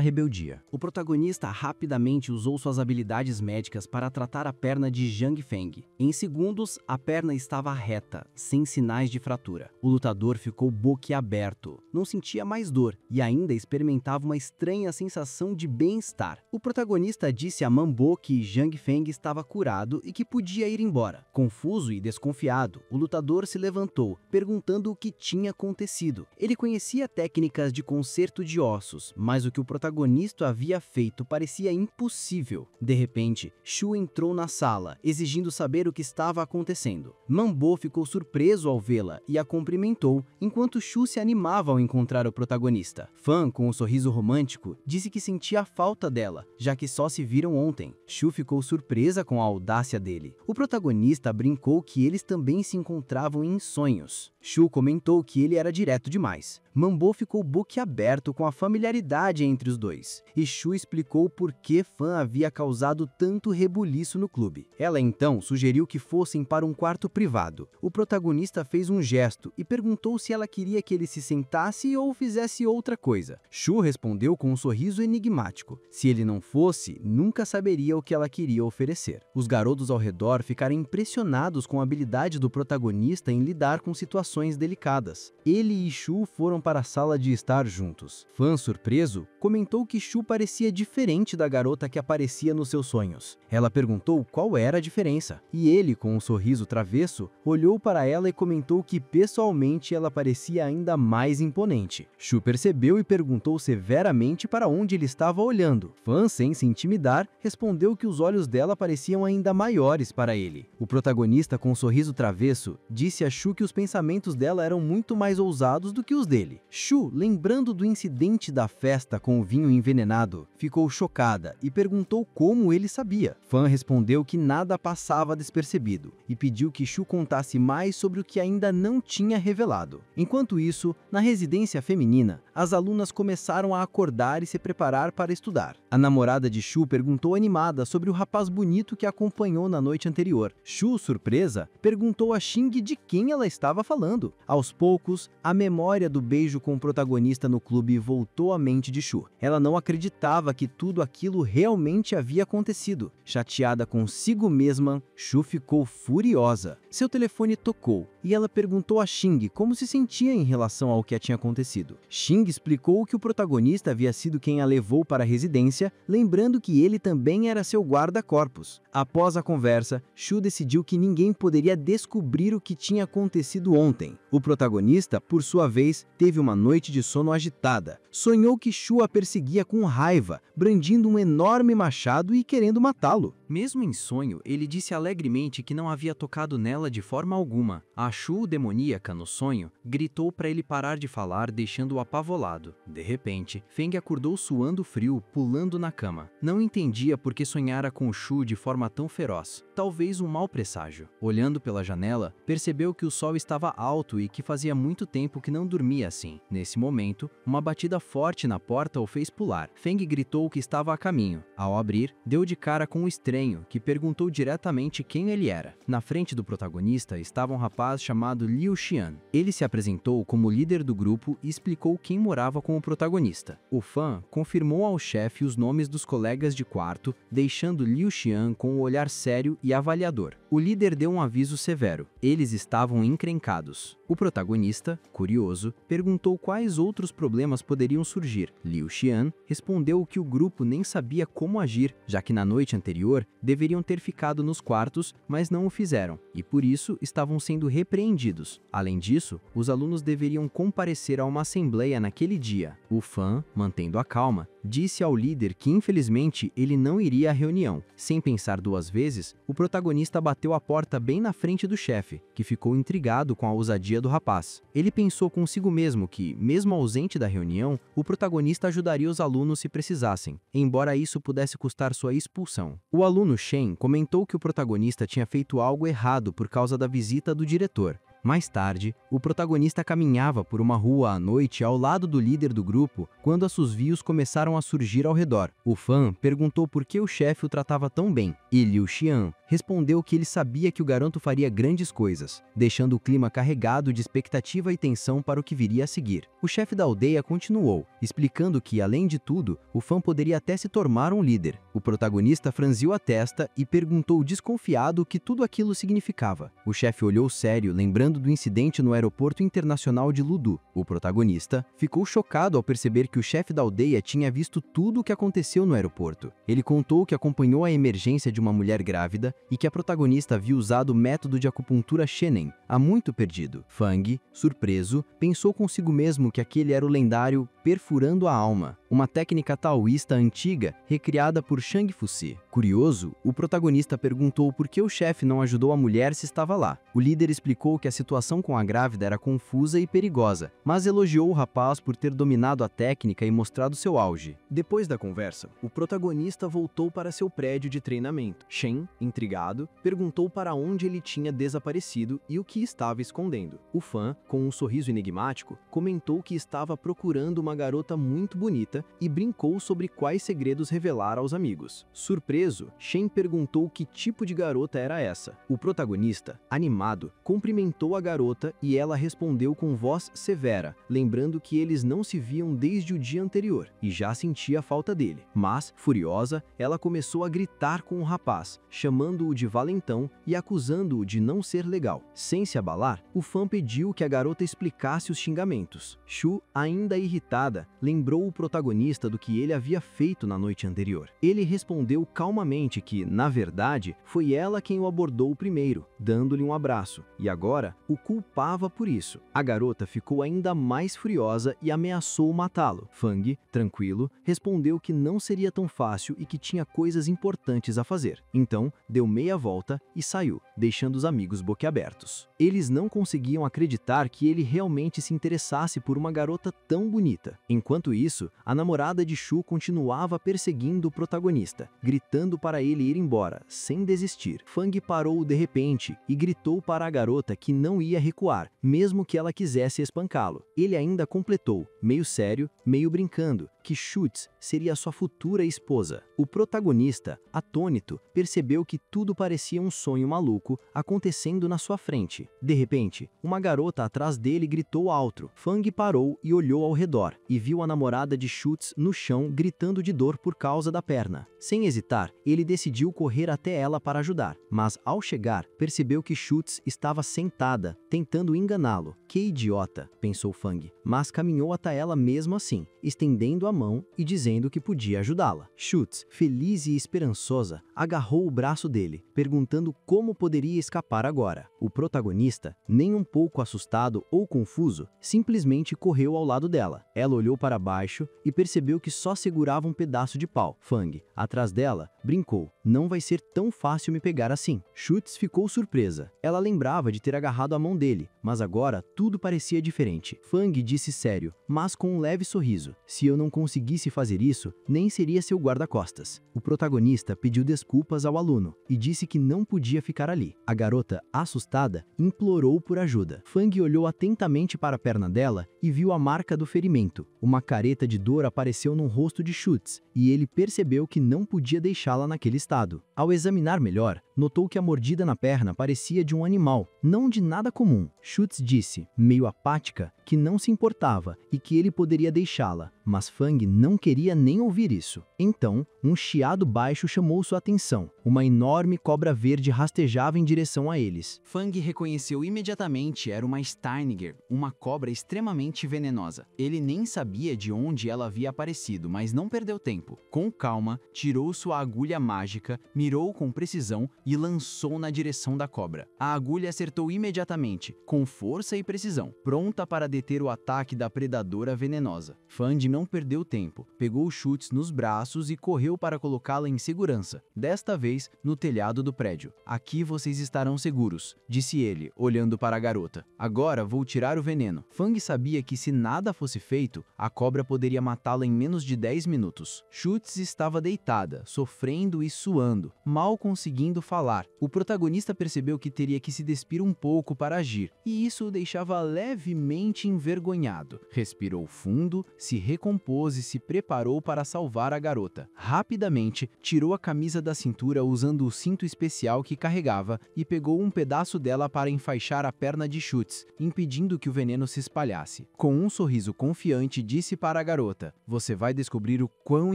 rebeldia. O protagonista rapidamente usou suas habilidades médicas para tratar a perna de Zhang Feng. Em segundos, a perna estava reta, sem sinais de fratura. O lutador ficou boquiaberto, não sentia mais dor e ainda experimentava uma estranha sensação de bem-estar. O protagonista disse a Mambo que Zhang Feng estava curado e que podia ir embora. Confuso e desconfiado, o lutador se levantou, perguntando o que tinha acontecido. Ele conhecia técnicas de conserto de ossos, mas o que o protagonista havia feito parecia impossível. De repente, Shu entrou na sala, exigindo saber o que estava acontecendo. Mambo ficou surpreso ao vê-la e a cumprimentou, enquanto Shu se animava ao encontrar o protagonista. Fan, com um sorriso romântico, disse que sentia a falta dela, já que só se viram ontem. Shu ficou surpresa com a audácia dele. O protagonista brincou que eles também se encontravam em sonhos. Shu comentou que ele era direto demais. Mambo ficou boquiaberto com a familiaridade entre os dois, e Shu explicou por que Fan havia causado tanto rebuliço no clube. Ela então sugeriu que fossem para um quarto privado. O protagonista fez um gesto e perguntou se ela queria que ele se sentasse ou fizesse outra coisa. Shu respondeu com um sorriso enigmático. Se ele não fosse, nunca saberia o que ela queria oferecer. Os garotos ao redor ficaram impressionados com a habilidade do protagonista em lidar com situações delicadas. Ele e Shu foram para a sala de estar juntos. Fan, surpreso, comentou que Shu parecia diferente da garota que aparecia nos seus sonhos. Ela perguntou qual era a diferença, e ele, com um sorriso travesso, olhou para ela e comentou que pessoalmente ela parecia ainda mais imponente. Shu percebeu e perguntou severamente para onde ele estava olhando. Fan, sem se intimidar, respondeu que os olhos dela pareciam ainda maiores para ele. O protagonista, com um sorriso travesso, disse a Shu que os pensamentos dela eram muito mais ousados do que os dele. Shu, lembrando do incidente da festa com o vinho envenenado, ficou chocada e perguntou como ele sabia. Fan respondeu que nada passava despercebido e pediu que Shu contasse soubesse mais sobre o que ainda não tinha revelado. Enquanto isso, na residência feminina, as alunas começaram a acordar e se preparar para estudar. A namorada de Shu perguntou animada sobre o rapaz bonito que a acompanhou na noite anterior. Shu, surpresa, perguntou a Xing de quem ela estava falando. Aos poucos, a memória do beijo com o protagonista no clube voltou à mente de Shu. Ela não acreditava que tudo aquilo realmente havia acontecido. Chateada consigo mesma, Shu ficou furiosa. Seu telefone tocou e ela perguntou a Xing como se sentia em relação ao que tinha acontecido. Xing explicou que o protagonista havia sido quem a levou para a residência, lembrando que ele também era seu guarda-corpos. Após a conversa, Shu decidiu que ninguém poderia descobrir o que tinha acontecido ontem. O protagonista, por sua vez, teve uma noite de sono agitada. Sonhou que Shu a perseguia com raiva, brandindo um enorme machado e querendo matá-lo. Mesmo em sonho, ele disse alegremente que não havia tocado nela de forma alguma. A Shu demoníaca no sonho gritou para ele parar de falar, deixando-o apavorado. De repente, Feng acordou suando frio, pulando na cama. Não entendia por que sonhara com Shu de forma tão feroz. Talvez um mau presságio. Olhando pela janela, percebeu que o sol estava alto e que fazia muito tempo que não dormia assim. Nesse momento, uma batida forte na porta o fez pular. Feng gritou que estava a caminho. Ao abrir, deu de cara com um estranho que perguntou diretamente quem ele era. Na frente do protagonista estava um rapaz chamado Liu Xian. Ele se apresentou como líder do grupo e explicou quem morava com o protagonista. O fã confirmou ao chefe os nomes dos colegas de quarto, deixando Liu Xian com um olhar sério e avaliador. O líder deu um aviso severo. Eles estavam encrencados. O protagonista, curioso, perguntou quais outros problemas poderiam surgir. Liu Xian respondeu que o grupo nem sabia como agir, já que na noite anterior deveriam ter ficado nos quartos, mas não o fizeram, e por isso estavam sendo repreendidos. Além disso, os alunos deveriam comparecer a uma assembleia naquele dia. O fã, mantendo a calma, disse ao líder que infelizmente ele não iria à reunião. Sem pensar duas vezes, o protagonista bateu a porta bem na frente do chefe, que ficou intrigado com a ousadia do rapaz. Ele pensou consigo mesmo que, mesmo ausente da reunião, o protagonista ajudaria os alunos se precisassem, embora isso pudesse custar sua expulsão. O aluno Shen comentou que o protagonista tinha feito algo errado por causa da visita do diretor. Mais tarde, o protagonista caminhava por uma rua à noite ao lado do líder do grupo quando assovios começaram a surgir ao redor. O fã perguntou por que o chefe o tratava tão bem, e Liu Xian respondeu que ele sabia que o garoto faria grandes coisas, deixando o clima carregado de expectativa e tensão para o que viria a seguir. O chefe da aldeia continuou, explicando que, além de tudo, o fã poderia até se tornar um líder. O protagonista franziu a testa e perguntou desconfiado o que tudo aquilo significava. O chefe olhou sério, lembrando do incidente no aeroporto internacional de Ludu. O protagonista ficou chocado ao perceber que o chefe da aldeia tinha visto tudo o que aconteceu no aeroporto. Ele contou que acompanhou a emergência de uma mulher grávida e que a protagonista havia usado o método de acupuntura Shenen, há muito perdido. Fang, surpreso, pensou consigo mesmo que aquele era o lendário perfurando a alma, uma técnica taoísta antiga recriada por Shang Fusi. Curioso, o protagonista perguntou por que o chefe não ajudou a mulher se estava lá. O líder explicou que a situação com a grávida era confusa e perigosa, mas elogiou o rapaz por ter dominado a técnica e mostrado seu auge. Depois da conversa, o protagonista voltou para seu prédio de treinamento. Shen, intrigado, perguntou para onde ele tinha desaparecido e o que estava escondendo. O fã, com um sorriso enigmático, comentou que estava procurando uma garota muito bonita e brincou sobre quais segredos revelar aos amigos. Surpreso, Shen perguntou que tipo de garota era essa. O protagonista, animado, cumprimentou a garota e ela respondeu com voz severa, lembrando que eles não se viam desde o dia anterior e já sentia a falta dele. Mas, furiosa, ela começou a gritar com o rapaz, chamando-o de valentão e acusando-o de não ser legal. Sem se abalar, o fã pediu que a garota explicasse os xingamentos. Shu, ainda irritada, lembrou o protagonista do que ele havia feito na noite anterior. Ele respondeu calmamente que, na verdade, foi ela quem o abordou primeiro, dando-lhe um abraço, e agora o culpava por isso. A garota ficou ainda mais furiosa e ameaçou matá-lo. Fang, tranquilo, respondeu que não seria tão fácil e que tinha coisas importantes a fazer. Então, deu meia volta e saiu, deixando os amigos boquiabertos. Eles não conseguiam acreditar que ele realmente se interessasse por uma garota tão bonita. Enquanto isso, a namorada de Shu continuava perseguindo o protagonista, gritando para ele ir embora, sem desistir. Fang parou de repente e gritou para a garota que não ia recuar, mesmo que ela quisesse espancá-lo. Ele ainda completou, meio sério, meio brincando, que Schutz seria sua futura esposa. O protagonista, atônito, percebeu que tudo parecia um sonho maluco acontecendo na sua frente. De repente, uma garota atrás dele gritou alto. Fang parou e olhou ao redor, e viu a namorada de Schutz no chão gritando de dor por causa da perna. Sem hesitar, ele decidiu correr até ela para ajudar, mas ao chegar, percebeu que Schutz estava sentada, tentando enganá-lo. Que idiota, pensou Fang, mas caminhou até ela mesmo assim, estendendo a mão e dizendo que podia ajudá-la. Schutz, feliz e esperançosa, agarrou o braço dele, perguntando como poderia escapar agora. O protagonista, nem um pouco assustado ou confuso, simplesmente correu ao lado dela. Ela olhou para baixo e percebeu que só segurava um pedaço de pau. Fang, atrás dela, brincou: "Não vai ser tão fácil me pegar assim." Schutz ficou surpresa. Ela lembrava de ter agarrado a mão dele, mas agora tudo parecia diferente. Fang disse sério, mas com um leve sorriso: "Se eu não conseguisse fazer isso, nem seria seu guarda-costas." O protagonista pediu desculpas ao aluno e disse que não podia ficar ali. A garota, assustada, implorou por ajuda. Fang olhou atentamente para a perna dela e viu a marca do ferimento. Uma careta de dor apareceu no rosto de Schutz e ele percebeu que não podia deixá-la naquele estado. Ao examinar melhor, notou que a mordida na perna parecia de um animal, não de nada comum. Schutz disse, meio apática, que não se importava e que ele poderia deixá-la, mas Fang não queria nem ouvir isso. Então, um chiado baixo chamou sua atenção. Uma enorme cobra verde rastejava em direção a eles. Fang reconheceu imediatamente era uma Steiniger, uma cobra extremamente venenosa. Ele nem sabia de onde ela havia aparecido, mas não perdeu tempo. Com calma, tirou sua agulha mágica, mirou com precisão e lançou na direção da cobra. A agulha acertou imediatamente, com força e precisão, pronta para deter o ataque da predadora venenosa. Fang não perdeu tempo, pegou Schutz nos braços e correu para colocá-la em segurança, desta vez no telhado do prédio. "Aqui vocês estarão seguros", disse ele, olhando para a garota. "Agora vou tirar o veneno." Fang sabia que se nada fosse feito, a cobra poderia matá-la em menos de 10 minutos. Schutz estava deitada, sofrendo e suando, mal conseguindo falar. O protagonista percebeu que teria que se despir um pouco para agir, e isso o deixava levemente envergonhado. Respirou fundo, se recompôs e se preparou para salvar a garota. Rapidamente, tirou a camisa da cintura usando o cinto especial que carregava e pegou um pedaço dela para enfaixar a perna de Schutz, impedindo que o veneno se espalhasse. Com um sorriso confiante, disse para a garota: "Você vai descobrir o quão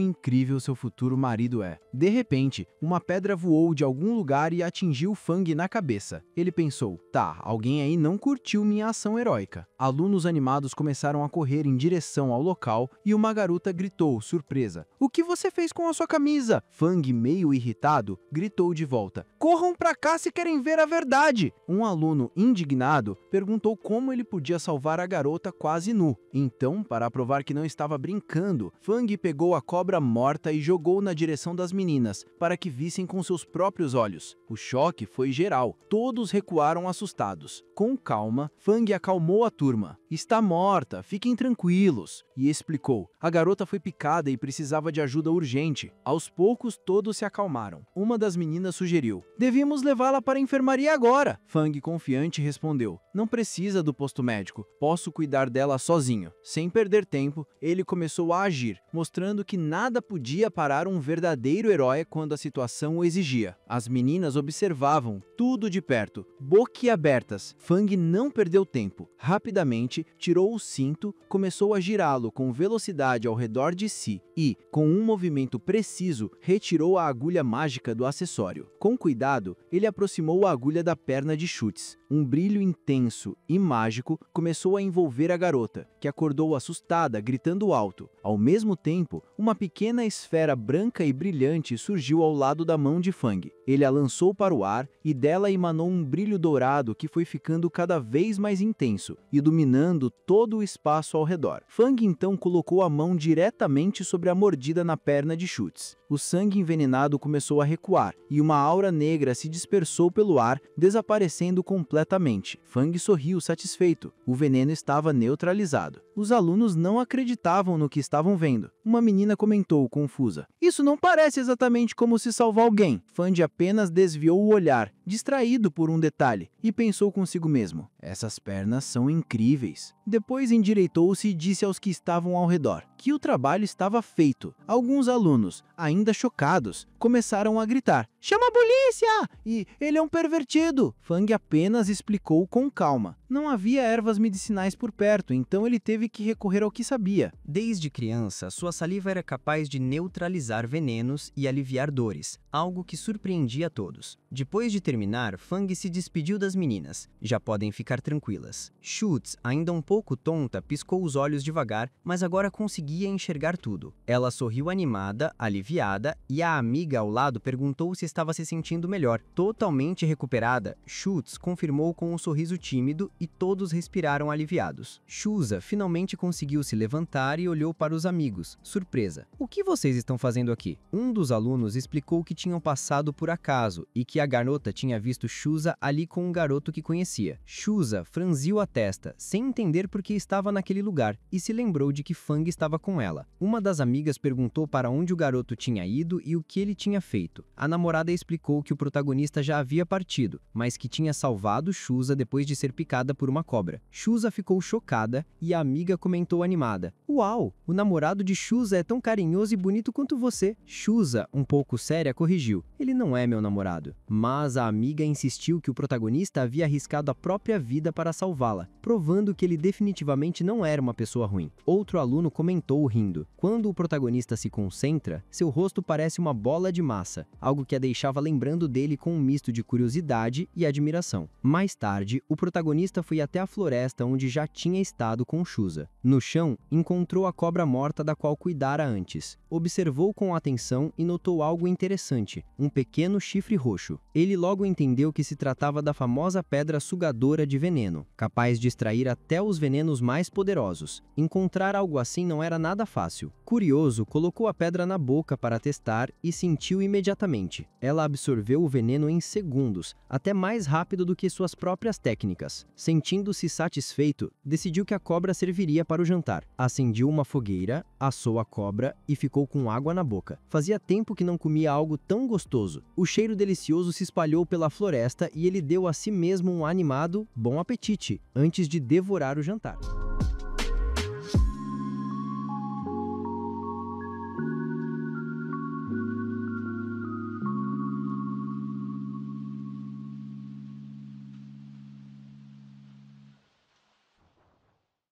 incrível seu futuro marido é." De repente, uma pedra voou de algum lugar e atingiu Fang na cabeça. Ele pensou: "Tá, alguém aí não curtiu minha ação heróica." Alunos animados começaram a correr em direção ao local e uma garota gritou, surpresa: "O que você fez com a sua camisa?" Fang, meio irritado, gritou de volta: "Corram pra cá se querem ver a verdade!" Um aluno, indignado, perguntou como ele podia salvar a garota quase nu. Então, para provar que não estava brincando, Fang pegou a cobra morta e jogou na direção das meninas, para que vissem com seus próprios olhos. O choque foi geral. Todos recuaram assustados. Com calma, Fang acalmou a turma. "Está morta, fiquem tranquilos", e explicou. A garota foi picada e precisava de ajuda urgente. Aos poucos, todos se acalmaram. Uma das meninas sugeriu: "Devíamos levá-la para a enfermaria agora." Fang, confiante, respondeu: "Não precisa do posto médico, posso cuidar dela sozinho." Sem perder tempo, ele começou a agir, mostrando que nada podia parar um verdadeiro herói quando a situação o exigia. As meninas observavam tudo de perto, boquiabertas. Fang não perdeu tempo. Rapidamente, tirou o cinto, começou a girá-lo com velocidade ao redor de si e, com um movimento preciso, retirou a agulha mágica do acessório. Com cuidado, ele aproximou a agulha da perna de Schutz. Um brilho intenso e mágico começou a envolver a garota, que acordou assustada, gritando alto. Ao mesmo tempo, uma pequena esfera branca e brilhante surgiu ao lado da mão de Fang. Ele a lançou para o ar e dela emanou um brilho dourado que foi ficando cada vez mais intenso, iluminando todo o espaço ao redor. Fang então colocou a mão diretamente sobre a mordida na perna de Schutz. O sangue envenenado começou a recuar, e uma aura negra se dispersou pelo ar, desaparecendo completamente. Fang sorriu satisfeito. O veneno estava neutralizado. Os alunos não acreditavam no que estavam vendo. Uma menina comentou, confusa: "Isso não parece exatamente como se salvar alguém." Fang apenas desviou o olhar, distraído por um detalhe, e pensou consigo mesmo: "Essas pernas são incríveis." Depois endireitou-se e disse aos que estavam ao redor que o trabalho estava feito. Alguns alunos, ainda chocados, começaram a gritar: "Chama a polícia!" e "Ele é um pervertido!" Fang apenas explicou com calma. Não havia ervas medicinais por perto, então ele teve que recorrer ao que sabia. Desde criança, sua saliva era capaz de neutralizar venenos e aliviar dores, algo que surpreendia a todos. Depois de terminar, Fang se despediu das meninas. Já podem ficar tranquilas. Schutz, ainda um pouco tonta, piscou os olhos devagar, mas agora conseguia enxergar tudo. Ela sorriu animada, aliviada, e a amiga ao lado perguntou se estava se sentindo melhor. Totalmente recuperada, Schutz confirmou com um sorriso tímido e todos respiraram aliviados. Shusa finalmente conseguiu se levantar e olhou para os amigos, surpresa. "O que vocês estão fazendo aqui?" Um dos alunos explicou que tinham passado por acaso e que a garota tinha visto Shusa ali com um garoto que conhecia. Shusa franziu a testa, sem entender por que estava naquele lugar, e se lembrou de que Fang estava com ela. Uma das amigas perguntou para onde o garoto tinha ido e o que ele tinha feito. A namorada explicou que o protagonista já havia partido, mas que tinha salvado Shusa depois de ser picada por uma cobra. Shusa ficou chocada e a amiga comentou animada: "Uau, o namorado de Shusa é tão carinhoso e bonito quanto você." Shusa, um pouco séria, corrigiu: "Ele não é meu namorado." Mas a amiga insistiu que o protagonista havia arriscado a própria vida para salvá-la, provando que ele definitivamente não era uma pessoa ruim. Outro aluno comentou rindo: "Quando o protagonista se concentra, seu rosto parece uma bola de massa, algo que a deixava lembrando dele com um misto de curiosidade e admiração." Mais tarde, o protagonista foi até a floresta onde já tinha estado com Shusa. No chão, encontrou a cobra morta da qual cuidara antes. Observou com atenção e notou algo interessante: um pequeno chifre roxo. Ele logo entendeu que se tratava da famosa pedra sugadora de veneno, capaz de extrair até os venenos mais poderosos. Encontrar algo assim não era nada fácil. Curioso, colocou a pedra na boca para testar e sentiu imediatamente. Ela absorveu o veneno em segundos, até mais rápido do que suas próprias técnicas. Sentindo-se satisfeito, decidiu que a cobra serviria para o jantar. Acendeu uma fogueira, assou a cobra e ficou com água na boca. Fazia tempo que não comia algo tão gostoso. O cheiro delicioso se espalhou pela floresta e ele deu a si mesmo um animado "bom apetite" antes de devorar o jantar.